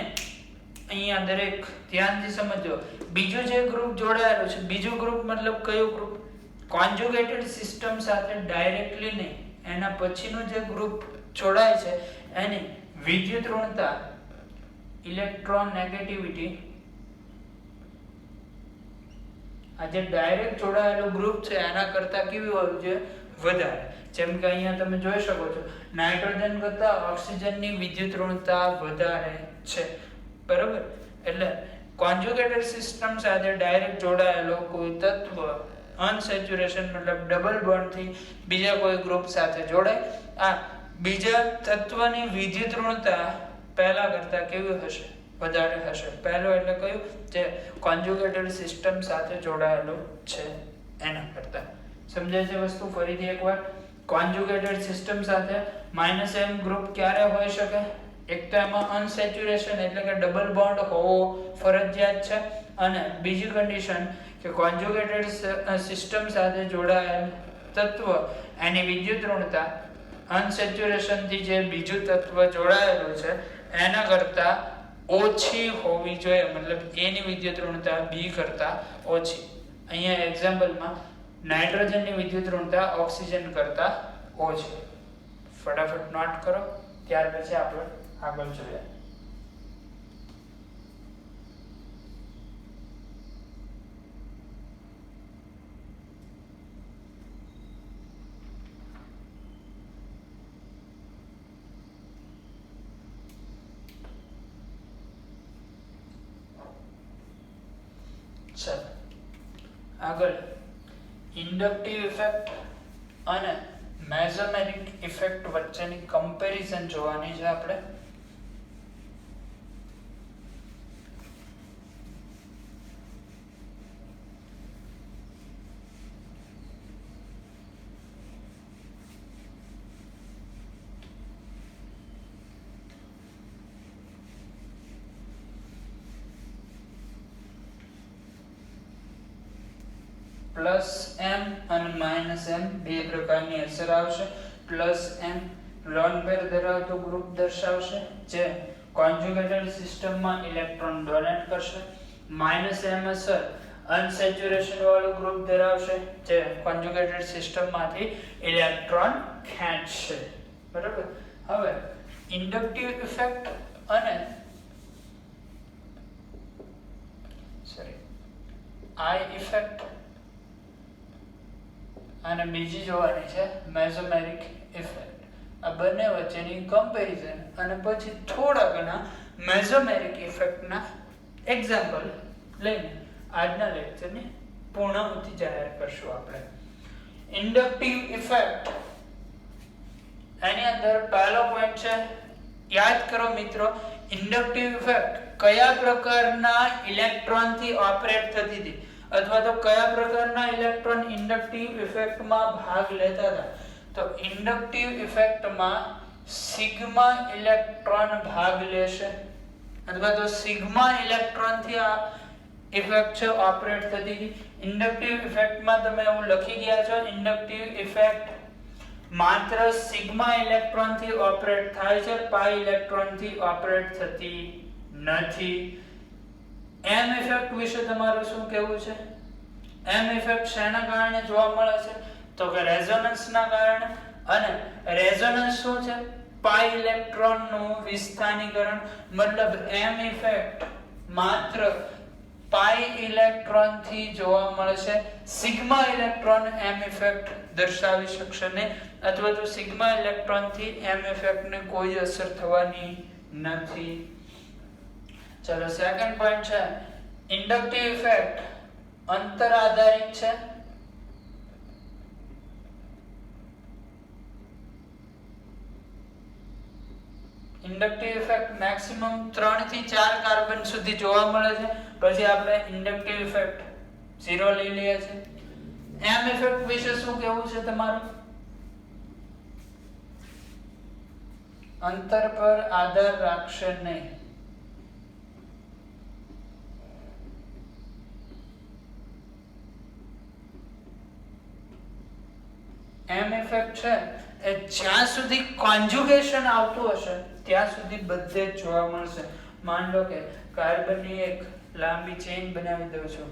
અહીંયા દરેક ધ્યાનથી સમજો. બીજો જે ગ્રુપ જોડાયેલો છે, બીજો ગ્રુપ મતલબ કયો ગ્રુપ? કોન્જ્યુગેટેડ સિસ્ટમ સાથે ડાયરેક્ટલી નહીં, એના પછીનો જે ગ્રુપ જોડાય છે એની વિદ્યુત ઋણતા, ઇલેક્ટ્રોન નેગેટિવિટી, આ જે ડાયરેક્ટ જોડાયેલો ગ્રુપ છે એના કરતા કેવી હોવી જોઈએ? વધારે. જેમ કે અહીંયા તમે જોઈ શકો છો નાઇટ્રોજન કરતા ઓક્સિજનની વિદ્યુત ઋણતા વધારે છે. બરાબર. એટલે કોન્જ્યુગેટેડ સિસ્ટમ સાથે ડાયરેક્ટ જોડાયેલો કોઈ તત્વ અનસેચ્યુરેશન મતલબ ડબલ બોન્ડ થી બીજા કોઈ ગ્રુપ સાથે જોડાય, આ બીજા તત્વની વિદ્યુત ઋણતા પહેલા કરતા કેવી હશે? વધારે હશે. પહેલો એટલે કયું? જે કોન્જ્યુગેટેડ સિસ્ટમ સાથે જોડાયેલો છે એના કરતા. સમજાય છે વસ્તુ? ફરીથી એકવાર, કોન્જ્યુગેટેડ સિસ્ટમ સાથે -m ગ્રુપ ક્યારે હોઈ શકે? એક તો એમાં અનસેચ્યુરેશન એટલે કે ડબલ બોન્ડ હોવો ફરજિયાત છે, અને બીજી કન્ડિશન કે કોન્જ્યુગેટેડ સિસ્ટમ સાથે જોડાયેલ તત્વ એની વિદ્યુત ઋણતા અનસેચ્યુરેશન થી જે બીજું તત્વ જોડાયેલું છે એના કરતા ઓછી હોવી જોઈએ. મતલબ એની વિદ્યુત ઋણતા b કરતા ઓછી. અહીંયા એક્ઝામ્પલમાં નાઇટ્રોજનની વિદ્યુત ઋણતા ઓક્સિજન કરતા ઓછી. ફટાફટ નોટ કરો, ત્યાર પછી આપણે આગળ જોઈએ. ચાલો આગળ ઇન્ડક્ટિવ ઇફેક્ટ અને મેસોમેરિક ઇફેક્ટ વચ્ચેની કમ્પેરિઝન જોવાની છે આપણે. પ્લસ એમ અને માઇનસ એમ બે પ્રકારની અસર આવશે. પ્લસ એમ લોન પેર ધરાવતો ગ્રુપ દર્શાવશે જે કોન્જ્યુગેટેડ સિસ્ટમમાં ઇલેક્ટ્રોન ડોનેટ કરશે. માઇનસ એમ અસર અનસેચ્યુરેશન વાળું ગ્રુપ ધરાવશે જે કોન્જ્યુગેટેડ સિસ્ટમમાંથી ઇલેક્ટ્રોન ખેંચશે. બરાબર. હવે ઇન્ડક્ટિવ ઇફેક્ટ અને આઈ ઇફેક્ટ અને બીજી જોવાની છે મેસોમેરિક ઇફેક્ટ. આ બંને વચ્ચેની કમ્પેરિઝન અને પછી થોડા ઘણા મેસોમેરિક ઇફેક્ટના એક્ઝામ્પલ લઈને આજના લેક્ચરની પૂર્ણાહુતિ જાહેર કરશું આપણે. ઇન્ડક્ટિવ ઇફેક્ટ એની અંદર પહેલો પોઈન્ટ છે, યાદ કરો મિત્રો, ઇન્ડક્ટિવ ઇફેક્ટ કયા પ્રકારના ઇલેક્ટ્રોનથી ઓપરેટ થતી હતી અથવા તો કયા પ્રકારના ઇલેક્ટ્રોન ઇન્ડક્ટિવ ઇફેક્ટમાં ભાગ લેતા હતા. તો ઇન્ડક્ટિવ ઇફેક્ટમાં સિગ્મા ઇલેક્ટ્રોન ભાગ લેશે અથવા તો સિગ્મા ઇલેક્ટ્રોનથી આ ઇફેક્ટ છે ઓપરેટ થતી હતી. ઇન્ડક્ટિવ ઇફેક્ટમાં તમે એવું લખી ગયા છો, ઇન્ડક્ટિવ ઇફેક્ટ માત્ર સિગ્મા ઇલેક્ટ્રોનથી ઓપરેટ થાય છે, પાઈ ઇલેક્ટ્રોનથી ઓપરેટ થતી નથી. એમ ઇફેક્ટ વિશે તમારું શું કહેવું છે? એમ ઇફેક્ટ શેના કારણે જોવા મળે છે? તો કે રેઝોનન્સના કારણે. અને રેઝોનન્સ શું છે? પાઈ ઇલેક્ટ્રોનનું વિસ્થાનીકરણ. મતલબ એમ ઇફેક્ટ માત્ર પાઈ ઇલેક્ટ્રોનથી જોવા મળશે. સિગ્મા ઇલેક્ટ્રોન એમ ઇફેક્ટ દર્શાવી શકશે નહીં અથવા તો સિગ્મા ઇલેક્ટ્રોનથી એમ ઇફેક્ટને કોઈ અસર થવાની નથી. ચલો સેકન્ડ પોઈન્ટ છે, ઇન્ડક્ટિવ ઇફેક્ટ અંતર આધારિત છે. ઇન્ડક્ટિવ ઇફેક્ટ મેક્સિમમ 3 થી 4 કાર્બન સુધી જોવા મળે છે. પછી આપણે ઇન્ડક્ટિવ ઇફેક્ટ 0 લઈ લઈએ છીએ. એમ ઇફેક્ટ વિશે શું કહેવું છે તમારું? અંતર પર આધાર રાખશે નહીં. એમ ઇફેક્ટ છે એ જ્યાં સુધી કોન્જ્યુગેશન આવતું હશે ત્યાં સુધી બધે જ જોવા મળશે. માન લો કે કાર્બનની એક લાંબી ચેઇન બનાવી દઉં છું.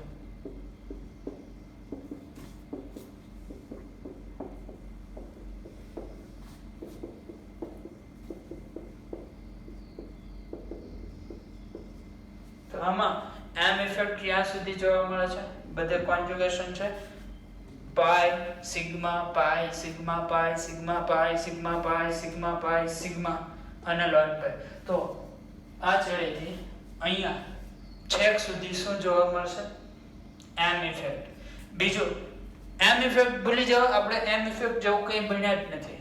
તો આમાં એમ ઇફેક્ટ ક્યાં સુધી જોવા મળે છે? બધે કોન્જ્યુગેશન છે. Pi sigma pi sigma pi sigma pi sigma pi sigma pi sigma અને લોન પાઈ. તો આ છેડેથી અહીંયા છેક સુધી શું જોવા મળશે? M effect. બીજું એમ ઇફેક્ટ ભૂલી જાઓ, આપણે એમ ઇફેક્ટ જેવું કંઈ બન્યા જ નથી.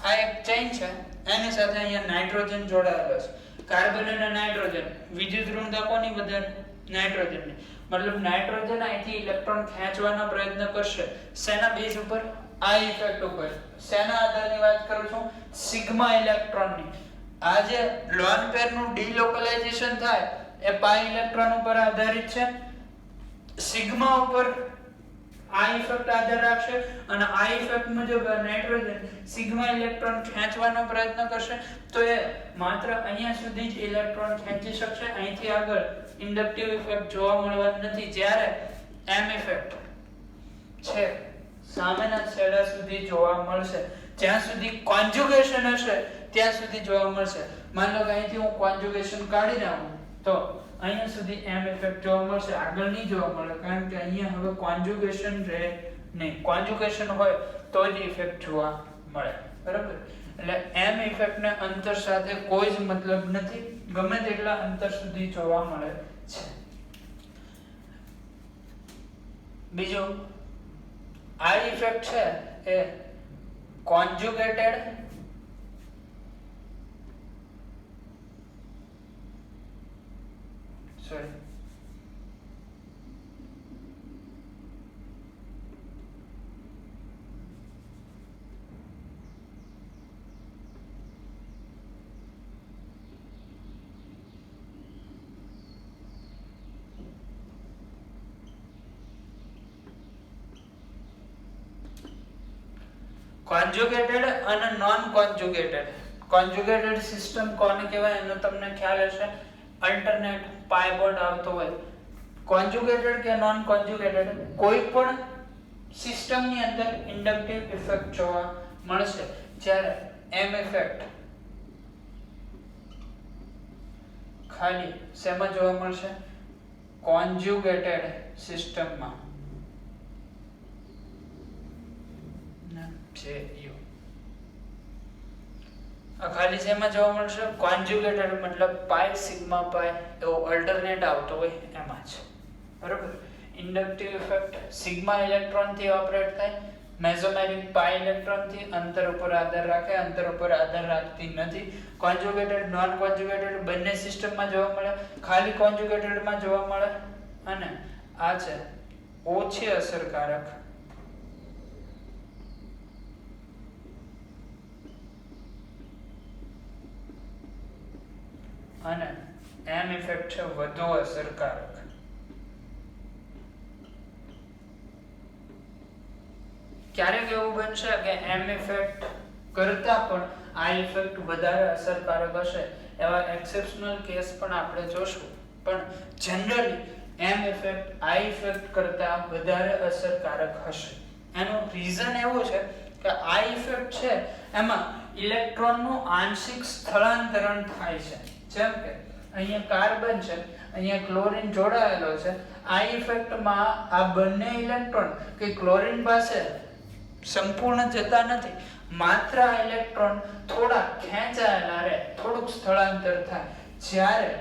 આ એક ચેઇન છે, એની સાથે અહીંયા નાઇટ્રોજન જોડાયેલો છે. કાર્બન અને નાઇટ્રોજન, વિદ્યુત ઋણતા કોની વધારે? નાઇટ્રોજનની. મતલબ નાઇટ્રોજન અહીંથી ઇલેક્ટ્રોન ખેંચવાનો પ્રયત્ન કરશે. શેના બેઝ ઉપર? આ ઇફેક્ટ ઉપર. શેના આધારની વાત કરું છું? સિગ્મા ઇલેક્ટ્રોનની. આ જે લોન પેરનું ડિલોકલાઇઝેશન થાય એ પાઈ ઇલેક્ટ્રોન ઉપર આધારિત છે. સિગ્મા ઉપર આ ઇફેક્ટ આધાર રાખશે અને આ ઇફેક્ટ મુજબ નાઇટ્રોજન સિગ્મા ઇલેક્ટ્રોન ખેંચવાનો પ્રયત્ન કરશે. તો એ માત્ર અહીંયા સુધી જ ઇલેક્ટ્રોન ખેંચી શકશે, અહીંથી આગળ ઇન્ડક્ટિવ ઇફેક્ટ જોવા મળવાની નથી. જ્યારે એમ ઇફેક્ટ છે સામેના છેડા સુધી જોવા મળશે. જ્યાં સુધી કોન્જ્યુગેશન હશે ત્યાં સુધી જોવા મળશે. માન લો કે અહીંથી હું કોન્જ્યુગેશન કાઢી નાખું તો અહીંયા સુધી એમ ઇફેક્ટ જોવા મળશે, આગળ નહીં જોવા મળે, કારણ કે અહીંયા હવે કોન્જ્યુગેશન રહે નહીં. કોન્જ્યુગેશન હોય તો જ ઇફેક્ટ જોવા મળે. બરાબર? એટલે એમ ઇફેક્ટને અંતર સાથે કોઈ જ મતલબ નથી, ગમે તેટલા અંતર સુધી જોવા મળે છે. બીજું આ ઇફેક્ટ છે એ કોન્જુગેટેડ કોન્જુગેટેડ અને નોન કોન્જુગેટેડ. કોન્જુગેટેડ સિસ્ટમ કોને કહેવાય એનો તમને ખ્યાલ હશે. અલ્ટરનેટ પાઇવોટ આવતો હોય. કોન્જુગેટેડ કે નોન કોન્જુગેટેડ કોઈ પણ સિસ્ટમની અંદર ઇન્ડક્ટિવ ઇફેક્ટ જોવા મળશે. જ્યારે એમ ઇફેક્ટ ખાલી શેમાં જોવા મળશે? કોન્જુગેટેડ સિસ્ટમમાં. ખાલી શેમાં જોવા મળશે? કોન્જુગેટેડ મતલબ પાઈ સિગ્મા પાઈ એવો અલ્ટરનેટ આવતો હોય એમાં જ. બરોબર. ઇન્ડક્ટિવ ઇફેક્ટ સિગ્મા ઇલેક્ટ્રોન થી ઓપરેટ થાય. મેસોમેરિક પાઈ ઇલેક્ટ્રોન થી અંતર ઉપર આધાર રાખે. અંતર ઉપર આધાર રાખતી નથી. કોન્જુગેટેડ નોન કોન્જુગેટેડ બંને સિસ્ટમમાં જોવા મળે. ખાલી કોન્જુગેટેડ માં જોવા મળે. અને આ છે ઓછી અસરકારક અને એમ ઇફેક્ટ છે વધુ અસરકારક. ક્યારેક એવું બનશે કે એમ ઇફેક્ટ કરતા પણ આ ઇફેક્ટ વધારે અસરકારક હશે. એવા એક્સેપ્શનલ કેસ પણ આપણે જોશું. પણ જનરલી એમ ઇફેક્ટ આ ઇફેક્ટ કરતા વધારે અસરકારક હશે. એનું રીઝન એવું છે કે આ ઇફેક્ટ છે એમાં ઇલેક્ટ્રોનનું આંશિક સ્થળાંતરણ થાય છે. જેમ કે અહીંયા કાર્બન છે, અહીંયા ક્લોરીન જોડાયેલો છે. આ ઇફેક્ટમાં આ બંને ઇલેક્ટ્રોન કે ક્લોરીન પાસે સંપૂર્ણ જતા નથી. માત્ર આ ઇલેક્ટ્રોન થોડા ખેંચાયેલા રહે, થોડુંક સ્થળાંતર થાય. જ્યારે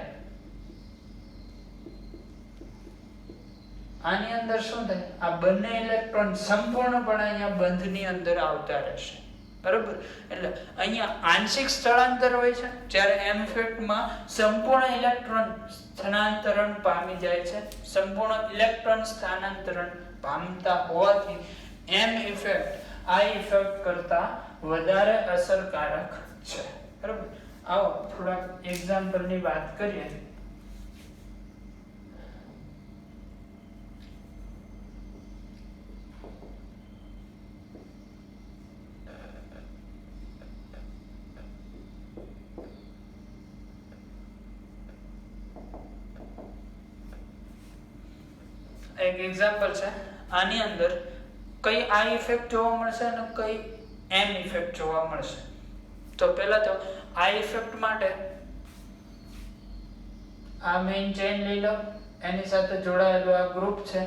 આની અંદર શું થાય? આ બંને ઇલેક્ટ્રોન સંપૂર્ણપણે અહીંયા બંધની અંદર આવતા રહેશે. બરોબર. એટલે અહીંયા આંશિક સ્થળાંતર હોય છે, જ્યારે એમ ઇફેક્ટમાં સંપૂર્ણ ઇલેક્ટ્રોન સ્થાનાંતરણ પામી જાય છે. સંપૂર્ણ ઇલેક્ટ્રોન સ્થાનાંતરણ પામતા હોવાથી એમ ઇફેક્ટ આ ઇફેક્ટ કરતા વધારે અસરકારક છે. બરોબર. આવો થોડાક એક્ઝામ્પલની વાત કરીએ. એક એક્ઝામ્પલ છે. આની અંદર કઈ આ ઇફેક્ટ જોવા મળશે અને કઈ એમ ઇફેક્ટ જોવા મળશે. તો પહેલા તો આ ઇફેક્ટ માટે આ મેઇન ચેઇન લઈ લો. એની સાથે જોડાયેલો આ ગ્રુપ છે.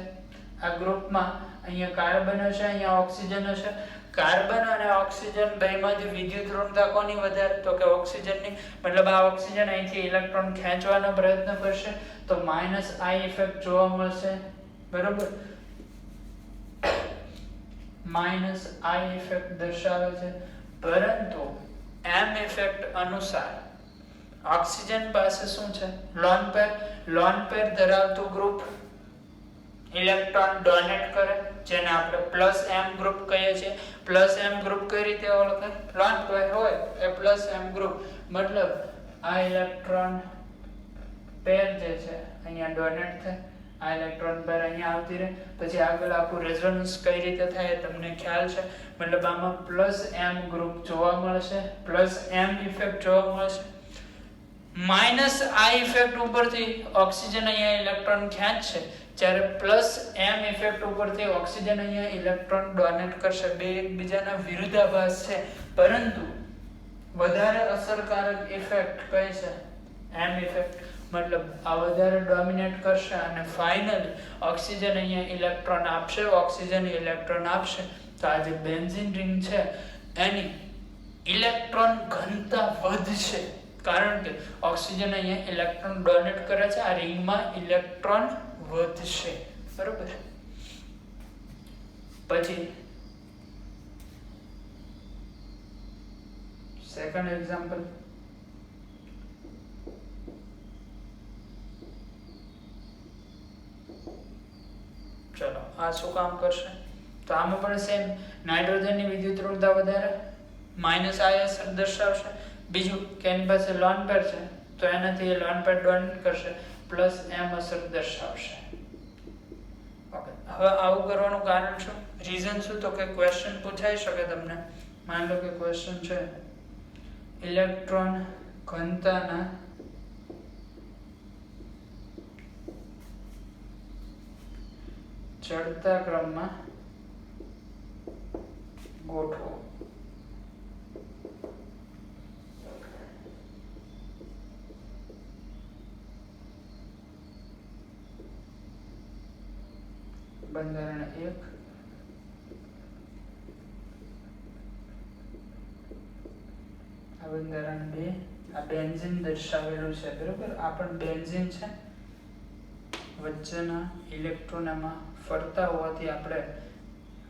આ ગ્રુપમાં અહીંયા કાર્બન હશે, અહીંયા ઓક્સિજન હશે. કાર્બન અને ઓક્સિજન બેમાંથી વિદ્યુત ઋણતા કોની વધારે? તો કે ઓક્સિજનની. મતલબ આ ઓક્સિજન અહીંથી ઇલેક્ટ્રોન ખેંચવાનો પ્રયત્ન કરશે તો માઈનસ આ ઇફેક્ટ જોવા મળશે. બરોબર. માઈનસ આ ઇફેક્ટ દર્શાવે છે. પરંતુ એમ ઇફેક્ટ અનુસાર ઓક્સિજન પાસે શું છે? લોન પેર ધરાવતું ગ્રુપ ઇલેક્ટ્રોન ડોનેટ કરે, જેને આપણે પ્લસ એમ ગ્રુપ કહીએ છીએ. પ્લસ એમ ગ્રુપ કઈ રીતે ઓળખાય? લોન પેર હોય એ પ્લસ એમ ગ્રુપ. મતલબ આ ઇલેક્ટ્રોન પેર જે છે અહીંયા ડોનેટ થાય. આ ઇલેક્ટ્રોન પેર અહીંયા આવતી રહે. પછી આગળ આખું રેઝોનન્સ કઈ રીતે થાય તમને ખ્યાલ છે. મતલબ આમાં પ્લસ એમ ગ્રુપ જોવા મળશે, પ્લસ એમ ઇફેક્ટ જોવા મળશે. માઈનસ આ ઇફેક્ટ ઉપરથી ઓક્સિજન અહીંયા ઇલેક્ટ્રોન ખેંચશે, જ્યારે પ્લસ એમ ઇફેક્ટ ઉપરથી ઓક્સિજન અહીંયા ઇલેક્ટ્રોન ડોનેટ કરશે. બે એકબીજાના વિરુદ્ધાભાસ છે, પરંતુ વધારે અસરકારક ઇફેક્ટ કઈ છે? M effect. મતલબ આ વધારે ડોમિનેટ કરશે અને ફાઇનલી ઓક્સિજન અહીંયા ઇલેક્ટ્રોન આપશે. ઓક્સિજન ઇલેક્ટ્રોન આપશે તો આ જે બેન્ઝીન રિંગ છે એની ઇલેક્ટ્રોન ઘનતા વધશે, કારણ કે ઓક્સિજન અહીંયા ઇલેક્ટ્રોન ડોનેટ કરે છે. આ રિંગમાં ઇલેક્ટ્રોન વધશે. બરોબર. પછી સેકન્ડ એક્ઝામ્પલ, ચલો આ શું કામ કરશે? તો આમાં પણ સેમ નાઇટ્રોજનની વિદ્યુત ઋણતા વધારે, માઇનસ I અસર દર્શાવશે. બીજું કે એની પાસે લોન પેર છે તો એનાથી એ લોન પેર ડોનેટ કરશે, પ્લસ M અસર દર્શાવશે. ઓકે, હવે આવું કરવાનું કારણ શું, રીઝન શું? તો કે ક્વેશ્ચન પૂછાઈ શકે તમને. માની લો કે ક્વેશ્ચન છે ઇલેક્ટ્રોન ઘનતાના ચડતા ક્રમમાં ગોઠવો. બંધારણ 1, આ બંધારણ 2, આ બેન્ઝીન દર્શાવેલું છે, બરોબર? આ પણ બેન્ઝીન છે, વચ્ચેના ઇલેક્ટ્રોન એમાં ફરતા હોવાથી આપણે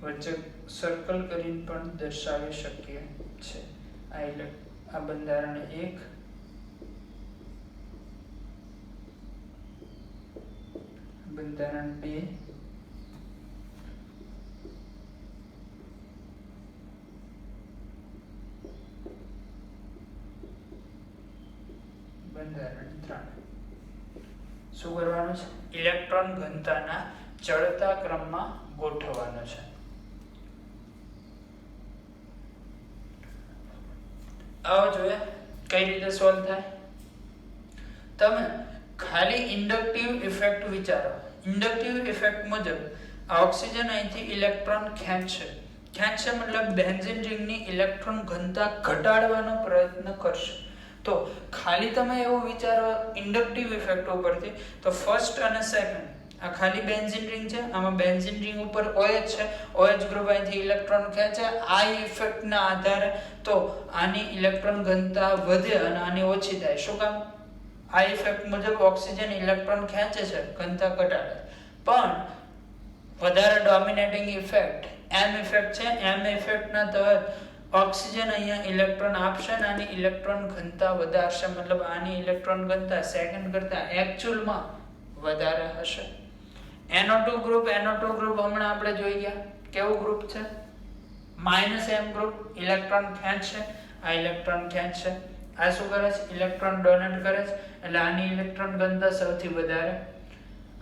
વચ્ચે સર્કલ કરીને પણ દર્શાવી શકીએ છે. આ બંધારણ 1, બંધારણ 2, બંધારણ 3. શું કરવાનું છે? ઇલેક્ટ્રોન ઘનતાના ચડતા ક્રમમાં ગોઠવવાનો છે. આવો જોઈએ કઈ રીતે સોલ્વ થાય. તમે ખાલી ઇન્ડક્ટિવ ઇફેક્ટ વિચારો. ઇન્ડક્ટિવ ઇફેક્ટ મુજબ ઓક્સિજન અહીંથી ઇલેક્ટ્રોન ખેંચશે મતલબ બેન્ઝીન રિંગની ઇલેક્ટ્રોન ઘનતા ઘટાડવાનો પ્રયત્ન કરશે. તો ખાલી તમે એવું વિચારો ઇન્ડક્ટિવ ઇફેક્ટ ઉપરથી, તો ફર્સ્ટ અને સેકન્ડ આ ખાલી બેન્ઝીન રિંગ છે, આમાં બેન્ઝીન રિંગ ઉપર OH છે, OH ગ્રુપ અહીંથી ઇલેક્ટ્રોન ખેંચે. આ ઇફેક્ટના આધારે તો આની ઇલેક્ટ્રોન ઘનતા વધે અને આની ઓછી થાય. શું કામ? આ ઇફેક્ટ મુજબ ઓક્સિજન ઇલેક્ટ્રોન ખેંચે છે, ઘનતા ઘટાડે. પણ વધારે ડોમિનેટિંગ ઇફેક્ટ M ઇફેક્ટ છે. M ઇફેક્ટના તહત ઓક્સિજન અહીંયા ઇલેક્ટ્રોન આપશે અને આની ઇલેક્ટ્રોન ઘનતા વધારશે, મતલબ આની ઇલેક્ટ્રોન ઘનતા સેકન્ડ કરતા એકચ્યુઅલમાં વધારે હશે. NO2 ગ્રુપ હમણાં આપણે જોઈ ગયા કેવું ગ્રુપ છે, -M ગ્રુપ. ઇલેક્ટ્રોન ખેંચશે, આ ઇલેક્ટ્રોન ખેંચશે, આ શું કરે છે? ઇલેક્ટ્રોન ડોનેટ કરે છે, એટલે આની ઇલેક્ટ્રોન ઘનતા સૌથી વધારે.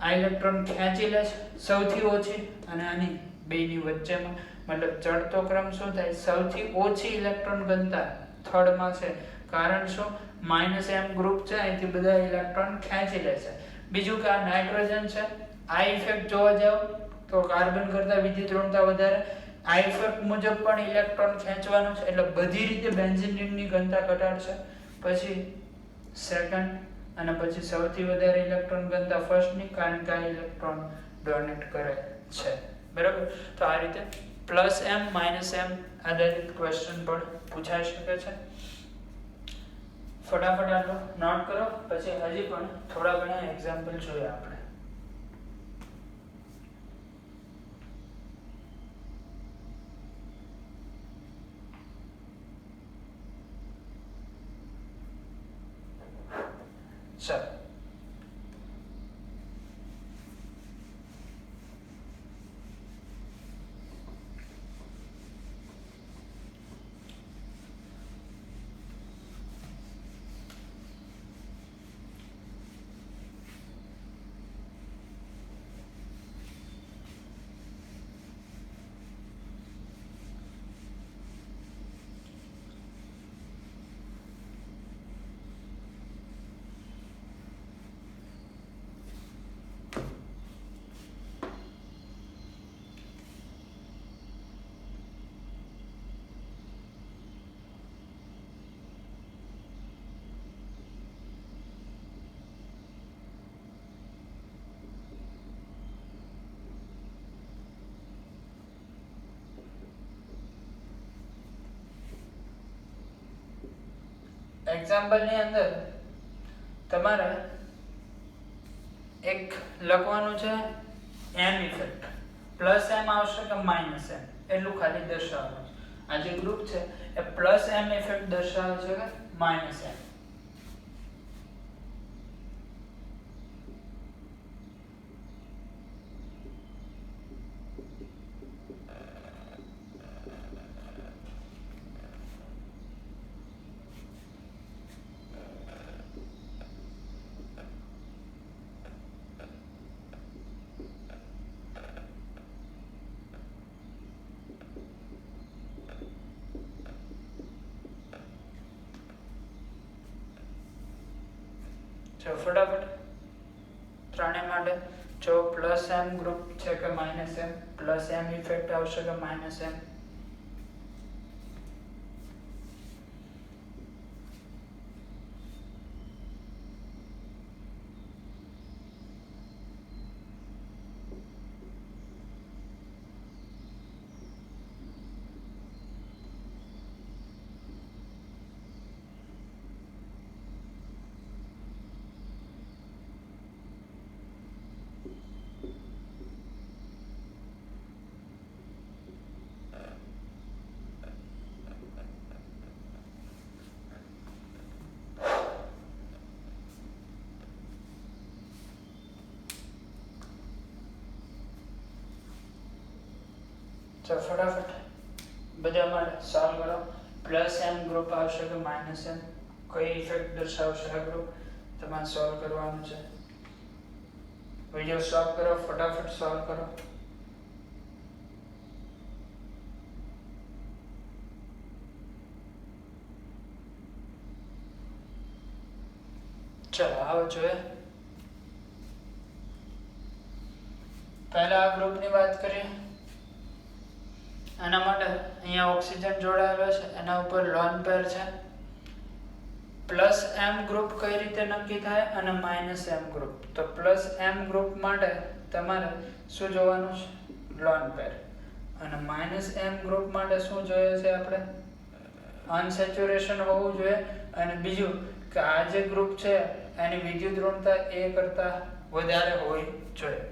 આ ઇલેક્ટ્રોન ખેંચી લે છે સૌથી ઓછી, અને આની બેની વચ્ચેમાં મતલબ ચડતો ક્રમ શું થાય? સૌથી ઓછી ઇલેક્ટ્રોન ઘનતા થર્ડમાં છે. કારણ શું? -M ગ્રુપ છે, અહીંથી બધા ઇલેક્ટ્રોન ખેંચી લે છે. બીજું કે આ નાઇટ્રોજન છે, આ ઇફેક્ટ જોવા જાવ તો કાર્બન કરતા વિદ્યુત ઋણતા વધારે. આ ઇફેક્ટ મુજબ પણ ઇલેક્ટ્રોન ખેંચવાનું છે, એટલે બધી રીતે બેન્ઝીન રિંગની ઘનતા ઘટાડશે. પછી સેકન્ડ અને પછી સૌથી વધારે ઇલેક્ટ્રોન ઘનતા ફર્સ્ટની, કારણ કે આ ઇલેક્ટ્રોન ડોનેટ કરે છે, બરાબર? તો આ રીતે +M -M આધારિત ક્વેશ્ચન પણ પૂછાઈ શકે છે. ફટાફટ આટલો નોટ કરો, પછી હજી પણ થોડા ઘણા એક્ઝામ્પલ જોઈએ આપણે. ચાલો, એક્ઝામ્પલ ની અંદર તમારે એક લખવાનું છે M ઇફેક્ટ. +M આવશે કે -M, એટલું ખાલી દર્શાવવાનું. આ જે ગ્રુપ છે એ પ્લસ એમ ઇફેક્ટ દર્શાવે છે કે માઇનસ એમ. જો ફટાફટ ત્રણેય માટે જો પ્લસ એમ ગ્રુપ છે કે minus M, plus M effect આવશે કે માઇનસ એમ. તો ફટાફટ બધા માટે સોલ્વ કરો. પ્લસ એમ ગ્રુપ આવશે કે માઇનસ એમ, કઈ ઇફેક્ટ દર્શાવશે આ ગ્રુપ, તમારે સોલ્વ કરવાનું છે. વિડિયો સ્ટોપ કરો, ફટાફટ સોલ્વ કરો. ચલો આવો જોઈએ. પહેલા આ ગ્રુપની વાત કરીએ. આના માટે અહીંયા ઓક્સિજન જોડાયેલો છે, એના ઉપર લોન પેર છે. પ્લસ એમ ગ્રુપ કઈ રીતે નક્કી થાય અને માઇનસ એમ ગ્રુપ. તો પ્લસ એમ ગ્રુપ માટે તમારે શું જોવાનું છે? Lone pair. અને માઇનસ એમ ગ્રુપ માટે શું જોઈએ છે આપણે? અનસેચ્યુરેશન હોવું જોઈએ. અને બીજું કે આ જે ગ્રુપ છે એની વિદ્યુત ઋણતા એ કરતા વધારે હોવી જોઈએ.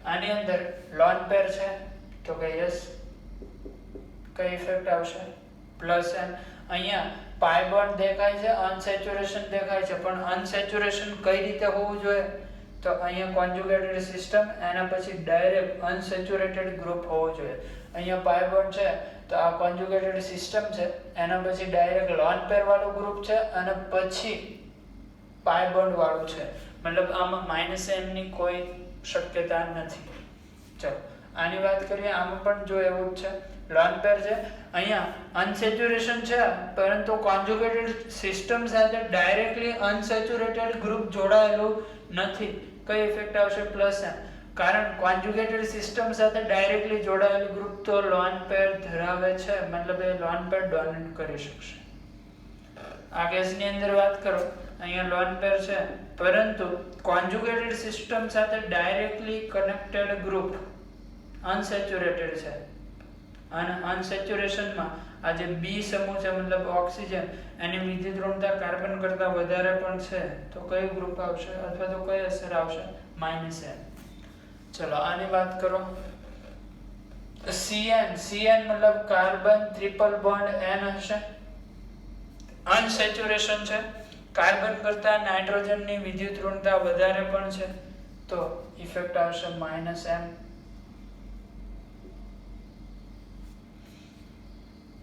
આની અંદર લોન પેર છે તો કે યસ, કઈ ઇફેક્ટ આવશે? Plus M. અહીંયા પાઈ બોન્ડ દેખાય છે, અનસેચ્યુરેશન દેખાય છે, પણ અનસેચ્યુરેશન કઈ રીતે હોવું જોઈએ? તો અહીંયા કોન્જ્યુગેટેડ સિસ્ટમ, એના પછી ડાયરેક્ટ અનસેચ્યુરેટેડ ગ્રુપ હોવું જોઈએ. અહીંયા પાઈ બોન્ડ છે તો આ કોન્જ્યુગેટેડ સિસ્ટમ છે, એના પછી ડાયરેક્ટ લોન પેર વાળું ગ્રુપ છે અને પછી પાઈ બોન્ડ વાળું છે. મતલબ આમાં માઇનસ એમ ની કોઈ શક્યતા નથી. ચલો આની વાત કરીએ. આમાં પણ જો એવું જ છે, લોન પેર છે, અહીંયા અનસેચ્યુરેશન છે પરંતુ કોન્જ્યુગેટેડ સિસ્ટમ સાથે ડાયરેક્ટલી અનસેચ્યુરેટેડ ગ્રુપ જોડાયેલું નથી. કઈ ઇફેક્ટ આવશે? Plus M. કારણ કોન્જ્યુગેટેડ સિસ્ટમ સાથે ડાયરેક્ટલી જોડાયેલું ગ્રુપ તો લોન પેર ધરાવે છે, મતલબ એ લોન પેર ડોનેટ કરી શકશે. આ કેસની અંદર વાત કરો, અહીંયા લોન પેર છે પરંતુ કોન્જ્યુગેટેડ સિસ્ટમ સાથે ડાયરેક્ટલી કનેક્ટેડ ગ્રુપ અનસેચ્યુરેટેડ છે. અને અનસેચ્યુરેશનમાં આ જે બી સમૂહ છે મતલબ ઓક્સિજન, એની વિદ્યુત ઋણતા કાર્બન કરતા વધારે પણ છે. તો કયું ગ્રુપ આવશે અથવા તો કઈ અસર આવશે? Minus M. ચલો આની વાત કરો. CN મતલબ કાર્બન ટ્રિપલ બોન્ડ N હશે. અનસેચ્યુરેશન છે, કાર્બન કરતા નાઇટ્રોજનની વિદ્યુત ઋણતા વધારે પણ છે, તો ઇફેક્ટ આવશે માઇનસ એમ.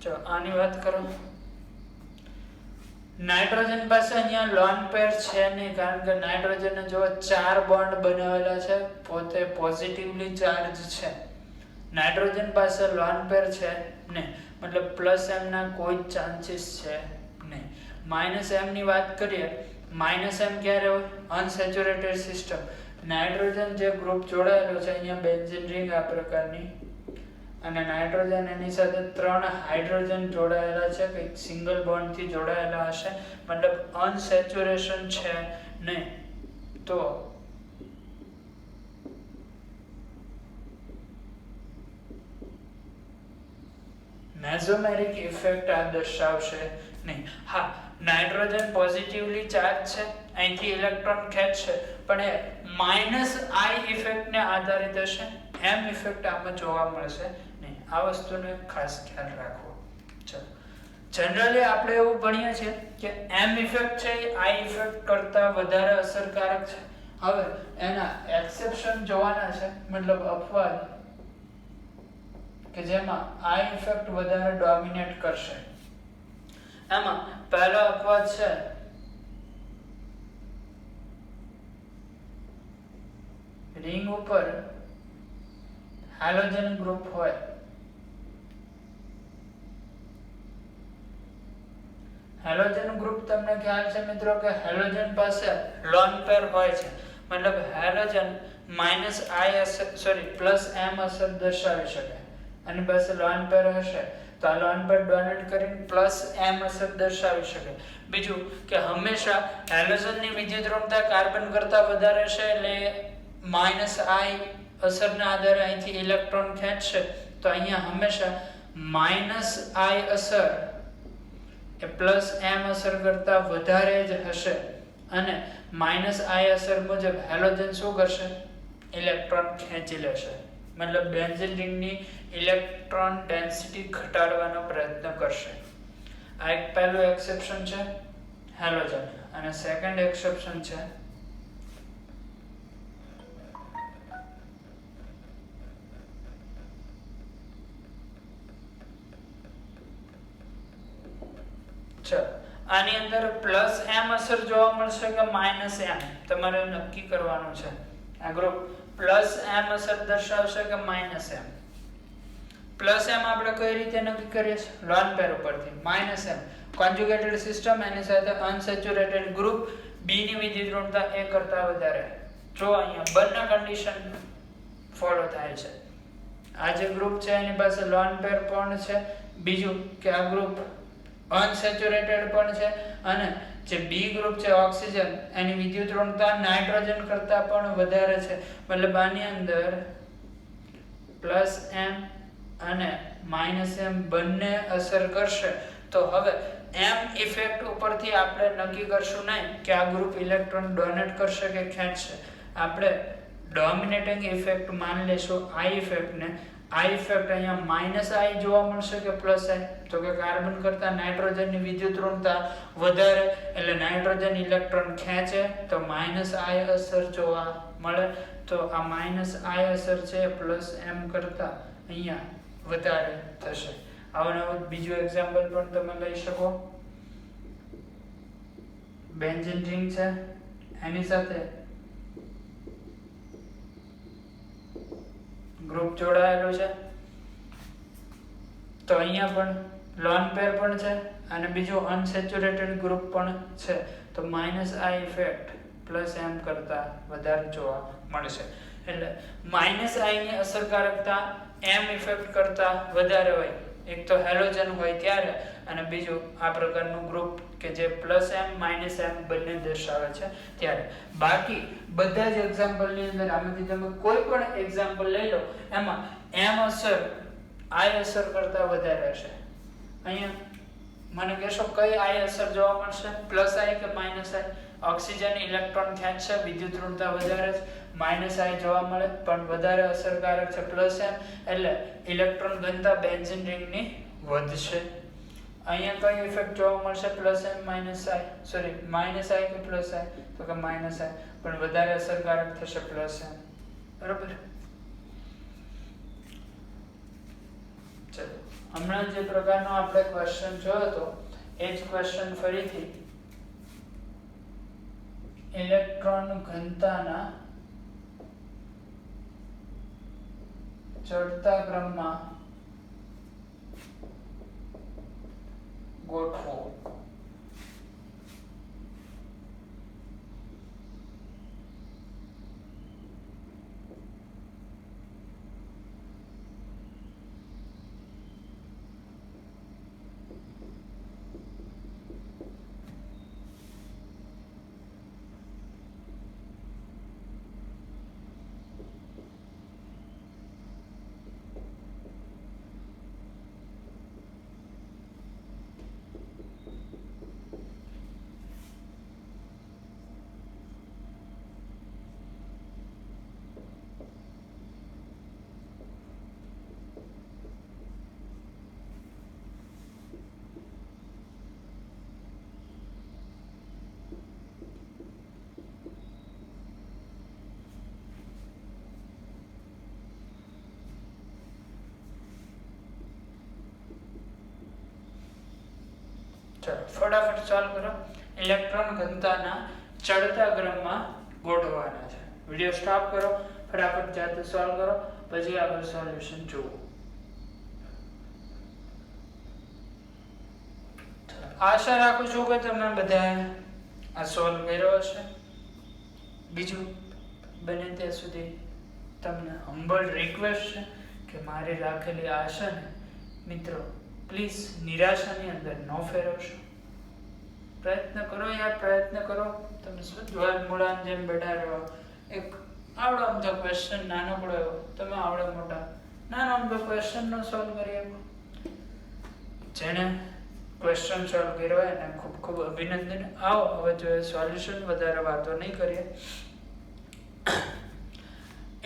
ચલો આની વાત કરો. નાઇટ્રોજન પાસે અહીંયા લોન પેર છે નહીં, કારણ કે નાઇટ્રોજન જો 4 બોન્ડ બનાવેલા છે, પોતે પોઝિટિવલી ચાર્જ છે. નાઇટ્રોજન પાસે લોન પેર છે નહીં, મતલબ પ્લસ એમ ના કોઈ ચાન્સીસ છે નહીં. માઇનસ એમ ની વાત કરીએ. માઇનસ એમ ક્યારે હોય? Unsaturated system. નાઇટ્રોજન જે ગ્રુપ જોડાયેલો છે અહીંયા બેન્ઝીન રિંગ આ પ્રકારની, અને નાઇટ્રોજન એની સાથે 3 હાઇડ્રોજન જોડાયેલા છે, કંઈક સિંગલ બોન્ડ થી જોડાયેલા હશે, મતલબ અનસેચ્યુરેશન છે નહીં. તો મેઝોમેરિક ઇફેક્ટ આ દર્શાવશે નહીં. હા, નાઇટ્રોજન પોઝિટિવલી ચાર્જ છે, અહીંથી ઇલેક્ટ્રોન ખેંચશે, પણ એ માઇનસ આઈ ઇફેક્ટને આધારિત હશે. એમ ઇફેક્ટ આમાં જોવા મળશે નહીં. આ વસ્તુનો ખાસ ખ્યાલ રાખવો. ચલો, જનરલી આપણે એવું ભણીએ છીએ કે એમ ઇફેક્ટ છે એ આઈ ઇફેક્ટ કરતા વધારે અસરકારક છે. હવે એના એક્સેપ્શન જોવાના છે, મતલબ અપવાદ કે જેમાં આઈ ઇફેક્ટ વધારે ડોમિનેટ કરશે. એમાં પહેલો અપવાદ છે રિંગ ઉપર હાઇડ્રોજન ગ્રુપ હોય. હાઇડ્રોજન ગ્રુપ તમને ખ્યાલ છે મિત્રો કે હાઇડ્રોજન પાસે લોન પેર હોય છે, મતલબ હાઇડ્રોજન પ્લસ એમ અસર દર્શાવી શકે. અને પાસે લોન પેર હશે તો આ લોન પેર ડોનેટ કરીને પ્લસ એમ અસર દર્શાવી શકે. બીજું કે હંમેશા હાઇડ્રોજનની વિદ્યુત ઋણતા કાર્બન કરતા વધારે છે, એટલે માઇનસ આઈ અસરના આધારે અહીંથી ઇલેક્ટ્રોન ખેંચશે, તો અહીંયા હંમેશા માઇનસ આઈ અસર એ પ્લસ એમ અસર કરતા વધારે જ હશે. અને માઇનસ આઈ અસર મુજબ હાઇડ્રોજન શું કરશે? ઇલેક્ટ્રોન ખેંચી લેશે, મતલબ બેન્ઝીન રિંગની ઇલેક્ટ્રોન ડેન્સિટી ઘટાડવાનો પ્રયત્ન કરશે. આ એક પહેલું એક્સેપ્શન છે હાઇડ્રોજન. અને સેકન્ડ એક્સેપ્શન છે આની અંદર પ્લસ એમ અસર જોવા મળશે કે માઇનસ એમ, તમારે નક્કી કરવાનું છે. આ ગ્રુપ પ્લસ એમ અસર દર્શાવશે કે માઇનસ એમ. પ્લસ એમ આપણે કઈ રીતે નક્કી કરીએ છીએ? લોન પેર ઉપરથી. માઇનસ એમ કોન્જ્યુગેટેડ સિસ્ટમ, એની સાથે અનસેચ્યુરેટેડ ગ્રુપ, બી ની વિદ્યુત ઋણતા એ કરતા વધારે. જો અહીંયા બંને કન્ડિશન ફોલો થાય છે. આ જે ગ્રુપ છે એની પાસે લોન પેર પણ છે, બીજું કે આ ગ્રુપ અનસેચ્યુરેટેડ પણ છે, અને જે બી ગ્રુપ છે ઓક્સિજન, એની વિદ્યુત ઋણતા નાઇટ્રોજન કરતા પણ વધારે છે. મતલબ આની અંદર પ્લસ એમ અને માઇનસ એમ બંને અસર કરશે. તો હવે એમ ઇફેક્ટ ઉપરથી આપણે નક્કી કરશું નહીં કે આ ગ્રુપ ઇલેક્ટ્રોન ડોનેટ કરશે કે ખેંચશે. આપણે ડોમિનેટિંગ ઇફેક્ટ માની લેશું આઈ ઇફેક્ટને. આઈ ઇફેક્ટ અહીંયા માઇનસ આઈ જોવા મળશે કે પ્લસ આઈ? તો કે કાર્બન કરતા નાઇટ્રોજનની વિદ્યુત ઋણતા વધારે, એટલે નાઇટ્રોજન ઇલેક્ટ્રોન ખેંચે તો માઇનસ આઈ અસર જોવા મળે. તો આ માઇનસ આઈ અસર છે પ્લસ એમ કરતા અહીંયા વધારે થશે. આવું બીજું એક્ઝામ્પલ પણ તમે લઈ શકો. બેન્ઝીન રિંગ છે, એની સાથે ગ્રુપ જોડાયેલું છે, તો અહીંયા પણ લોન પેર પણ છે અને બીજું અનસેચ્યુરેટેડ ગ્રુપ પણ છે. તો માઇનસ આઈ ઇફેક્ટ પ્લસ એમ કરતા વધારે જોવા મળશે. એટલે માઇનસ આઈ ની અસરકારકતા એમ ઇફેક્ટ કરતા વધારે હોય, એક તો હેલોજન હોય ત્યારે, અને બીજું આ પ્રકારનું ગ્રુપ કે જે પ્લસ એમ માઇનસ એમ બંને દર્શાવે છે ત્યારે. બાકી બધા જ એક્ઝામ્પલની અંદર આમાંથી તમે કોઈ પણ એક્ઝામ્પલ લઈ લો, એમાં એમ અસર આઈ અસર કરતા વધારે હશે. અહીંયા મને કહેશો કઈ આઈ અસર જોવા મળશે? પ્લસ આઈ કે માઇનસ આઈ? ઓક્સિજન ઇલેક્ટ્રોન ખેંચશે, વિદ્યુત ઋણતા વધારે છે, માઇનસ આઈ જોવા મળે, પણ વધારે અસરકારક છે પ્લસ એમ, એટલે ઇલેક્ટ્રોન ઘનતા બેન્ઝીન રિંગની વધશે. અહીંયા કઈ ઇફેક્ટ જોવા મળશે? પ્લસ એમ માઇનસ આઈ, માઇનસ આઈ કે પ્લસ આઈ? તો કે માઇનસ આઈ, પણ વધારે અસરકારક થશે પ્લસ એમ. બરોબર. ચલો, હમણાં જે પ્રકારનો આપણે ક્વેશ્ચન જોયો હતો એ જ ક્વેશ્ચન ફરીથી ઇલેક્ટ્રોન ઘનતાના ચડતા ક્રમમાં ગોઠવો. ચલો ફટાફટ સોલ્વ કરો. ઇલેક્ટ્રોન ઘનતાના ચડતા ક્રમમાં ગોઠવવાના છે. વિડિયો સ્ટોપ કરો, ફટાફટ જાતે સોલ્વ કરો, પછી આગળ સોલ્યુશન જુઓ. આશા રાખું છું કે તમે બધા આ સોલ્વ કર્યો હશે. બીજું બને ત્યાં સુધી તમને હમ્બલ રિક્વેસ્ટ છે કે મારી રાખેલી આશાને મિત્રો પ્લીઝ નિરાશાની અંદર ન ફેરવશો. પ્રયત્ન કરો યાર, પ્રયત્ન કરો. તમે શું જોવા મૂળાની જેમ બેઠા રહો. એક આવડો અમથો ક્વેશ્ચન નાનકડો એવો તમે આવડે મોટા નાનો અમથો ક્વેશ્ચન નો સોલ્વ કરી શકો. જેને ક્વેશ્ચન સોલ્વ કર્યો એને ખૂબ ખૂબ અભિનંદન. આવો હવે જોઈએ સોલ્યુશન. વધારે વાતો નહીં કરીએ.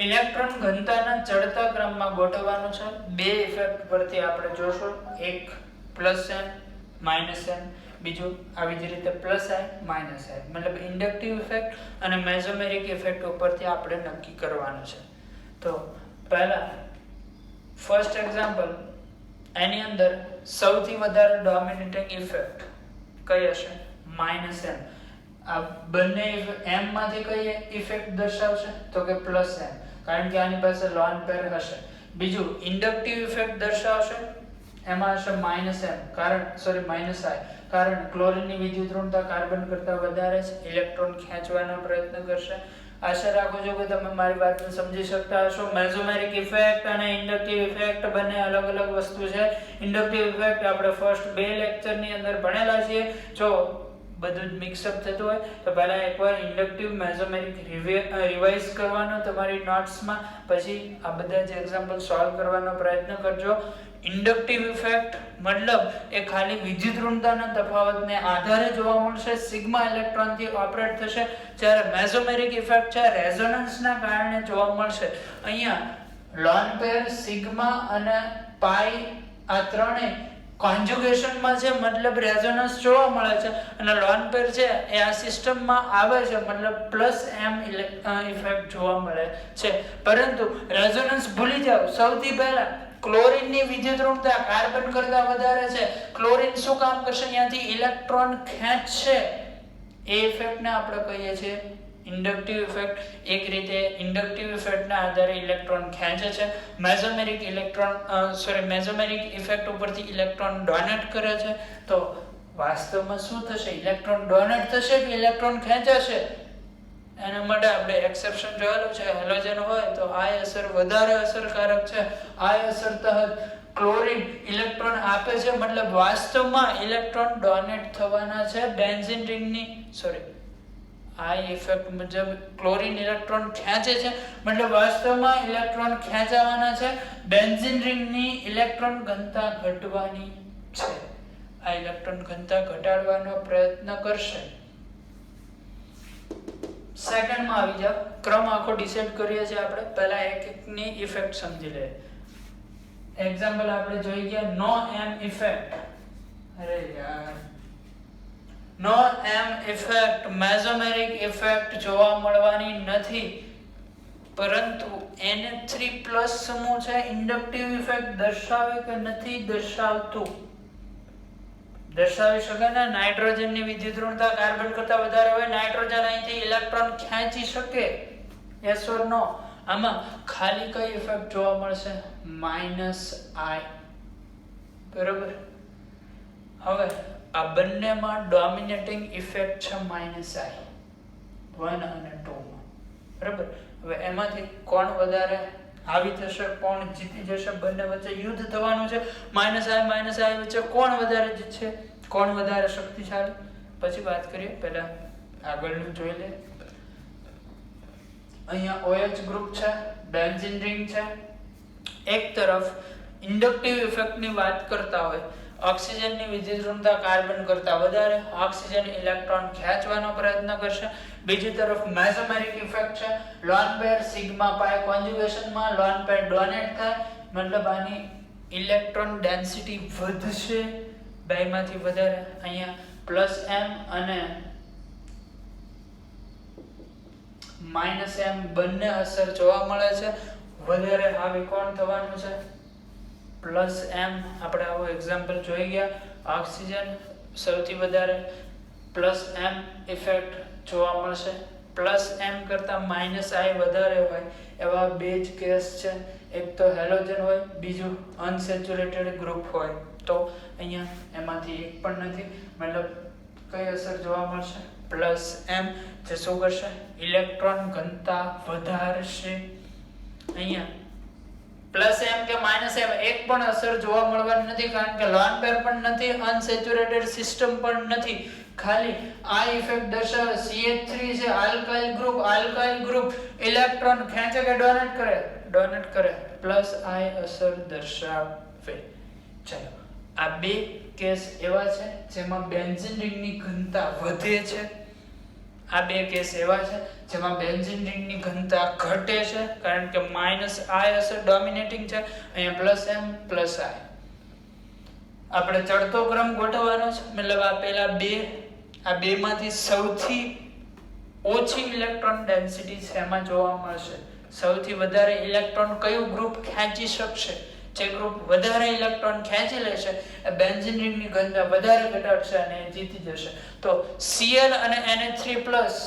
ઇલેક્ટ્રોન ઘનતાના ચડતા ક્રમમાં ગોઠવવાનું છે. બે ઇફેક્ટ પરથી આપણે જોશું. એક +n -n, બીજું આવી જ રીતે +i -i, મતલબ ઇન્ડક્ટિવ ઇફેક્ટ અને મેસોમેરિક ઇફેક્ટ ઉપરથી આપણે નક્કી કરવાનું છે. તો પહેલા ફર્સ્ટ એક્ઝામ્પલ, એની અંદર સૌથી વધારે ડોમિનેટિંગ ઇફેક્ટ કઈ હશે? -n. આ બંને m માંથી કઈ ઇફેક્ટ દર્શાવશે? તો કે +m, કારણ કે આની પાસે લોન પેર હશે. બીજું ઇન્ડક્ટિવ ઇફેક્ટ દર્શાવશે, એમાં હશે -m, કારણ -i, કારણ ક્લોરીનની વિદ્યુત ઋણતા કાર્બન કરતા વધારે છે, ઇલેક્ટ્રોન ખેંચવાનો પ્રયત્ન કરશે. આશા રાખું છું કે તમે મારી વાતને સમજી શકતા હશો. મેસોમેરિક ઇફેક્ટ અને ઇન્ડક્ટિવ ઇફેક્ટ બંને અલગ અલગ વસ્તુ છે. ઇન્ડક્ટિવ ઇફેક્ટ આપણે ફર્સ્ટ 2 લેક્ચરની અંદર ભણેલા છીએ. જો બધું જ મિક્સઅપ થતું હોય તો પહેલા એકવાર ઇન્ડક્ટિવ મેસોમેરિક રિવાઇઝ કરવાનો તમારી નોટ્સમાં, પછી આ બધા જ એક્ઝામ્પલ સોલ્વ કરવાનો પ્રયત્ન કરજો. ઇન્ડક્ટિવ ઇફેક્ટ મતલબ એ ખાલી વિદ્યુત ઋણતાના તફાવતને આધારે જોવા મળશે, સિગ્મા ઇલેક્ટ્રોનથી ઓપરેટ થશે. જ્યારે મેસોમેરિક ઇફેક્ટ છે રેઝોનન્સના કારણે જોવા મળશે. અહીંયા લોન પેર, સિગ્મા અને પાઈ આ ત્રણેય કોન્જુગેશનમાં છે, મતલબ રેઝોનન્સ જોવા મળે છે. અને લોન પેર છે એ આ સિસ્ટમમાં આવે છે, મતલબ +m ઇફેક્ટ જોવા મળે છે. પરંતુ રેઝોનન્સ ભૂલી જાઓ. સૌથી પહેલા ક્લોરીનની વિદ્યુત ઋણતા કાર્બન કરતા વધારે છે. ક્લોરીન શું કામ કરશે? અહીંયાથી ઇલેક્ટ્રોન ખેંચશે. એ ઇફેક્ટને આપણે કહીએ છીએ ઇન્ડક્ટિવ ઇફેક્ટ. એક રીતે ઇન્ડક્ટિવ ઇફેક્ટના આધારે ઇલેક્ટ્રોન ખેંચે છે. મેસોમેરિક ઇફેક્ટ ઉપરથી ઇલેક્ટ્રોન ડોનેટ કરે છે. તો વાસ્તવમાં શું થશે? ઇલેક્ટ્રોન ડોનેટ થશે કે ઇલેક્ટ્રોન ખેંચાશે? એના માટે આપણે એક્સેપ્શન જોયેલું છે. હેલોજન હોય તો આ અસર વધારે અસરકારક છે. આ અસર તહત ક્લોરીન ઇલેક્ટ્રોન આપે છે, મતલબ વાસ્તવમાં ઇલેક્ટ્રોન ડોનેટ થવાના છે. બેન્ઝીન રિંગની આ ઇફેક્ટ મુજબ ક્લોરીન ઇલેક્ટ્રોન ખેંચે છે, મતલબ વાસ્તવમાં ઇલેક્ટ્રોન ખેંચાવાના છે. બેન્ઝીન રિંગની ઇલેક્ટ્રોન ઘનતા ઘટવાની છે. આ ઇલેક્ટ્રોન ઘનતા ઘટાડવાનો પ્રયત્ન કરશે. સેકન્ડમાં આવી જાવ. ક્રમ આખો ડિસાઈડ કરીએ છીએ આપણે. પહેલા એક એકની ઇફેક્ટ સમજી લઈએ. એક્ઝામ્પલ આપણે જોઈ ગયા નો એમ ઇફેક્ટ. અરે યાર, નો એમ ઇફેક્ટ મેસોમેરિક ઇફેક્ટ જોવા મળવાની નથી, પરંતુ Na3+ સમૂહ છે. ઇન્ડક્ટિવ ઇફેક્ટ દર્શાવે કે નથી દર્શાવતું? દર્શાવી શકે ને. નાઇટ્રોજનની વિદ્યુત ઋણતા કાર્બન કરતા વધારે હોય, નાઇટ્રોજન અહીંથી ઇલેક્ટ્રોન ખેંચી શકે. યસ ઓર નો? આમાં ખાલી કઈ ઇફેક્ટ જોવા મળશે? -i. બરોબર. હવે આ બંનેમાં ડોમિનેટિંગ ઇફેક્ટ છે -i, 1 અને 2 માં. બરોબર. હવે એમાંથી કોણ વધારે હાવી થશે, કોણ જીતી જશે? બંને વચ્ચે યુદ્ધ થવાનું છે. -i વચ્ચે કોણ વધારે જીતશે, કોણ વધારે શક્તિશાળી? પછી વાત કરીએ. પહેલા આગળનું જોઈ લે. અહીંયા OH ગ્રુપ છે, બેન્ઝીન રિંગ છે. એક તરફ ઇન્ડક્ટિવ ઇફેક્ટની વાત કરતા હોય, ઓક્સિજનની વિદ્યુત ઋણતા કાર્બન કરતા વધારે, ઓક્સિજન ઇલેક્ટ્રોન ખેંચવાનો પ્રયત્ન કરશે. બીજી તરફ મેસોમેરિક ઇફેક્ટ છે, લોન પેર સિગ્મા પાઈ કોન્જુગેશનમાં લોન પેર ડોનેટ થાય, મતલબ આની ઇલેક્ટ્રોન ડેન્સિટી વધશે બેમાંથી વધારે. અહીંયા +m અને -m બંને અસર જોવા મળે છે. વધારે હાવી કોણ થવાનું છે? +m. આપણે આવો એક્ઝામ્પલ જોઈ ગયા. ઓક્સિજન સૌથી વધારે પ્લસ એમ ઇફેક્ટ જોવા મળશે. પ્લસ એમ કરતાં માઇનસ આઈ વધારે હોય એવા બે જ કેસ છે. એક તો હેલોજન હોય, બીજું અનસેચ્યુરેટેડ ગ્રુપ હોય. તો અહીંયા એમાંથી એક પણ નથી. મતલબ કઈ અસર જોવા મળશે? પ્લસ એમ, જે શું કરશે? ઇલેક્ટ્રોન ઘનતા વધારશે. અહીંયા પ્લસ એમ કે માઇનસ એમ એક પણ અસર જોવા મળવાની નથી, કારણ કે લોન પેર પણ નથી, અનસેચ્યુરેટેડ સિસ્ટમ પણ નથી. ખાલી આ ઇફેક્ટ દર્શાવે CH3 છે આલ્કાઇલ ગ્રુપ ઇલેક્ટ્રોન ખેંચે કે ડોનેટ કરે? ડોનેટ કરે. પ્લસ આઈ અસર દર્શાવે. ચલો, આ બે કેસ એવા છે જેમાં બેન્ઝીન રિંગની ઘનતા વધે છે. આ બે કેસ એવા છે જેમાં બેન્ઝીન રિંગની ઘનતા ઘટે છે, કારણ કે માઇનસ આઈ અસર ડોમિનેટિંગ છે. અહીંયા પ્લસ એમ પ્લસ આઈ. આપણે ચડતો ક્રમ ગોઠવવાનો છે. મતલબ આ બેમાંથી સૌથી ઓછી ઇલેક્ટ્રોન ડેન્સિટી છે એમાં જોવા મળશે. સૌથી વધારે ઇલેક્ટ્રોન કયું ગ્રુપ ખેંચી શકશે? જે ગ્રુપ વધારે ઇલેક્ટ્રોન ખેંચી લેશે એ બેન્ઝીન રિંગની ઘનતા વધારે ઘટાડશે અને એ જીતી જશે. તો Cl અને NH3+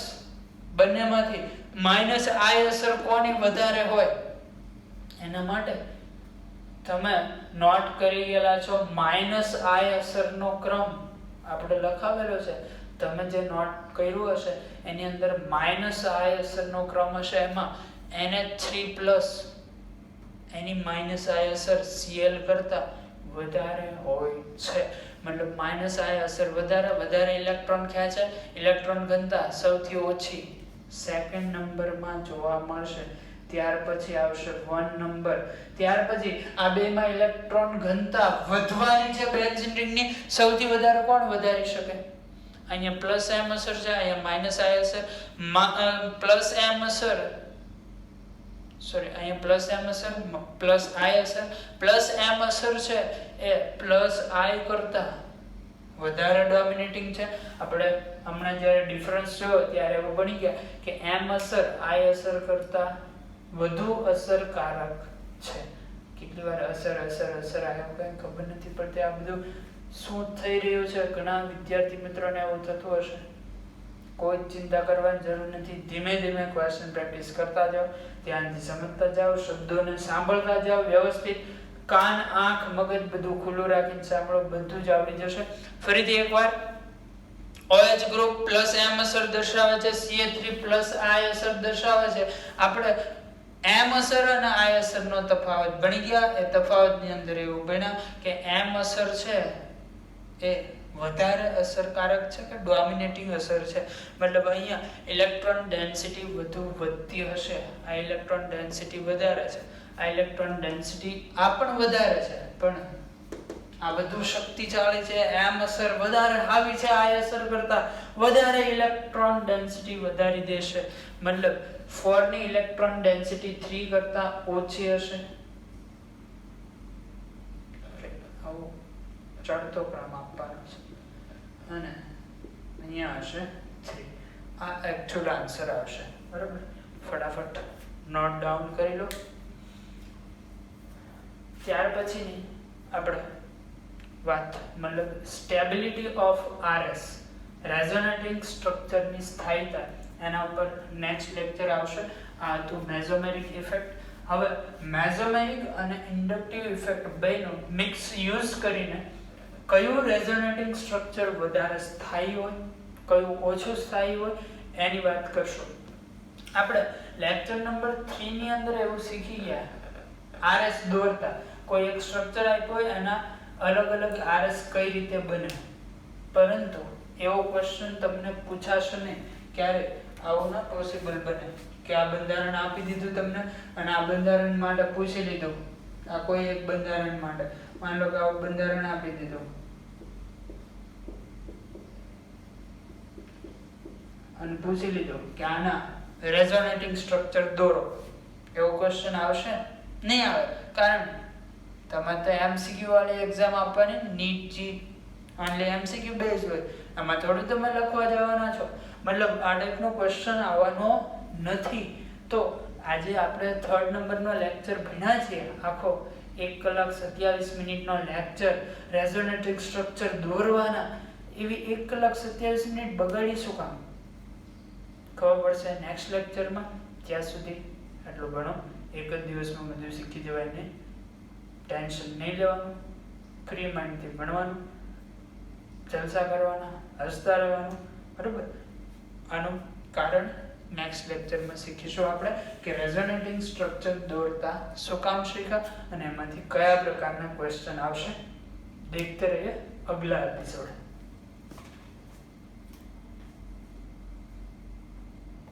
બંનેમાંથી માઇનસ આઈ અસર કોની વધારે હોય એના માટે તમે નોટ કરી ગયેલા છો માઇનસ આઈ અસરનો ક્રમ આપણે લખાવેલો છે. તમે જે નોટ કર્યું હશે એની અંદર માઇનસ આઈ અસરનો ક્રમ હશે. એમાં NH3+ એની માઇનસ આઈ અસર Cl કરતા વધારે હોય છે. મતલબ માઇનસ આઈ અસર વધારે ઇલેક્ટ્રોન ખેંચે, ઇલેક્ટ્રોન ઘનતા સૌથી ઓછી સેકન્ડ નંબરમાં જોવા મળશે. ત્યાર પછી આવશે 1 નંબર. ત્યાર પછી આ બેમાં ઇલેક્ટ્રોન ઘનતા વધવાની છે બેન્ઝીન રિંગની. સૌથી વધારે કોણ વધારી શકે? અહીંયા પ્લસ એમ અસર છે, અહીંયા માઇનસ આઈ અસર. પ્લસ એમ અસર અહીંયા પ્લસ એમ અસર પ્લસ આઈ અસર. પ્લસ એમ અસર છે એ પ્લસ આઈ કરતા વધારે ડોમિનેટિંગ છે. આપણે હમણાં જ્યારે ડિફરન્સ જોયો ત્યારે એવું બની ગયા કે એમ અસર આઈ અસર કરતા વધુ અસરકારક છે. કેટલી વાર અસર આવ્યા કઈ ખબર નથી પડતી. આ બધું શું થઈ રહ્યું છે? ઘણા વિદ્યાર્થી મિત્રોને એવું થતું હશે. કોઈ ચિંતા કરવાની જરૂર નથી. ધીમે ધીમે ક્વેશ્ચન પ્રેક્ટિસ કરતા જાઓ, ધ્યાનથી સમજતા જાઓ, શબ્દોને સાંભળતા જાઓ વ્યવસ્થિત. કાન, આંખ, મગજ બધું ખુલ્લું રાખીને સાંભળો, બધું જ આવડી જશે. ફરીથી એકવાર OH ગ્રુપ પ્લસ એમ અસર દર્શાવે છે, CH3 પ્લસ આઈ અસર દર્શાવે છે. આપણે એમ અસર અને આઈ અસરનો તફાવત ભણી ગયા. એ તફાવતની અંદર એવું ભણ્યા કે એમ અસર છે એ વધારે અસરકારક છે કે ડોમિનેટિંગ અસર છે. મતલબ અહીંયા ઇલેક્ટ્રોન ડેન્સિટી વધતી હશે. આ ઇલેક્ટ્રોન ડેન્સિટી વધારે છે, આ ઇલેક્ટ્રોન ડેન્સિટી આ પણ વધારે છે, પણ આ બધું શક્તિશાળી છે. એમ અસર વધારે હાવી છે આઈ અસર કરતા, વધારે ઇલેક્ટ્રોન ડેન્સિટી વધારી દેશે. મતલબ 4 ની ઇલેક્ટ્રોન ડેન્સિટી 3 કરતા ઓછી હશે. આવું ચડતો ક્રમ આપવાનો છે અને અહીંયા હશે 3. આ એક્ચ્યુઅલ આન્સર આવશે. બરાબર, ફટાફટ નોટ ડાઉન કરી લો. ત્યાર પછીની આપણે વાત મતલબ સ્ટેબિલિટી ઓફ RS, રેઝોનેટિંગ સ્ટ્રક્ચરની સ્થાયીતા, એના ઉપર નેક્સ્ટ લેક્ચર આવશે. આ હતું મેઝોમેરિક ઇફેક્ટ. હવે મેઝોમેરિક અને ઇન્ડક્ટિવ ઇફેક્ટ બેનો મિક્સ યુઝ કરીને કયું રેઝોનેટિંગ સ્ટ્રક્ચર વધારે સ્થાયી હોય, કયું ઓછું સ્થાયી હોય એની વાત કરશું. આપણે લેક્ચર નંબર 3 ની અંદર એવું શીખી ગયા RS દોરતા. કોઈ એક સ્ટ્રક્ચર આપ્યું હોય એના અલગ અલગ RS કઈ રીતે બને, પરંતુ એવો ક્વેશ્ચન તમને પૂછાશે નહીં ક્યારે. આવું ના પોસિબલ બને કે આ બંધારણ આપી દીધું તમને અને આ બંધારણ માટે પૂછી લીધું. આ કોઈ એક બંધારણ માટે માન લો કે આવું બંધારણ આપી દીધું અને પૂછી લીધું કે આના રેઝોનેટિંગ સ્ટ્રક્ચર દોરો. એવો ક્વેશ્ચન આવશે નહીં? આવે. કારણ તમે તો MCQ વાળી એક્ઝામ આપવાની, NEET JEE only MCQ base હોય, એમાં થોડું તમે લખવા જવાના છો. મતલબ આ ટાઈપનો ક્વેશ્ચન આવવાનો નથી. તો આજે આપણે 3rd નંબરનો લેક્ચર ભણ્યા છીએ. આખો 1 કલાક 27 મિનિટનો લેક્ચર રેઝોનેટિંગ સ્ટ્રક્ચર દોરવાના. એવી 1 કલાક 27 મિનિટ બગાડી શું કામ? ખબર પડશે નેક્સ્ટ લેક્ચરમાં. ત્યાં સુધી આટલું ભણો. એક જ દિવસમાં બધું શીખી જવાય નહીં. ટેન્શન નહીં લેવાનું, ફ્રી માઇન્ડથી ભણવાનું, જલસા કરવાના, હસતા રહેવાનું, બરાબર. આનું કારણ નેક્સ્ટ લેક્ચરમાં શીખીશું આપણે કે રેઝોનેટિંગ સ્ટ્રક્ચર દોરતા શું કામ શીખ્યા અને એમાંથી કયા પ્રકારના ક્વેશ્ચન આવશે. देखते रहिए अगला एपिसोड.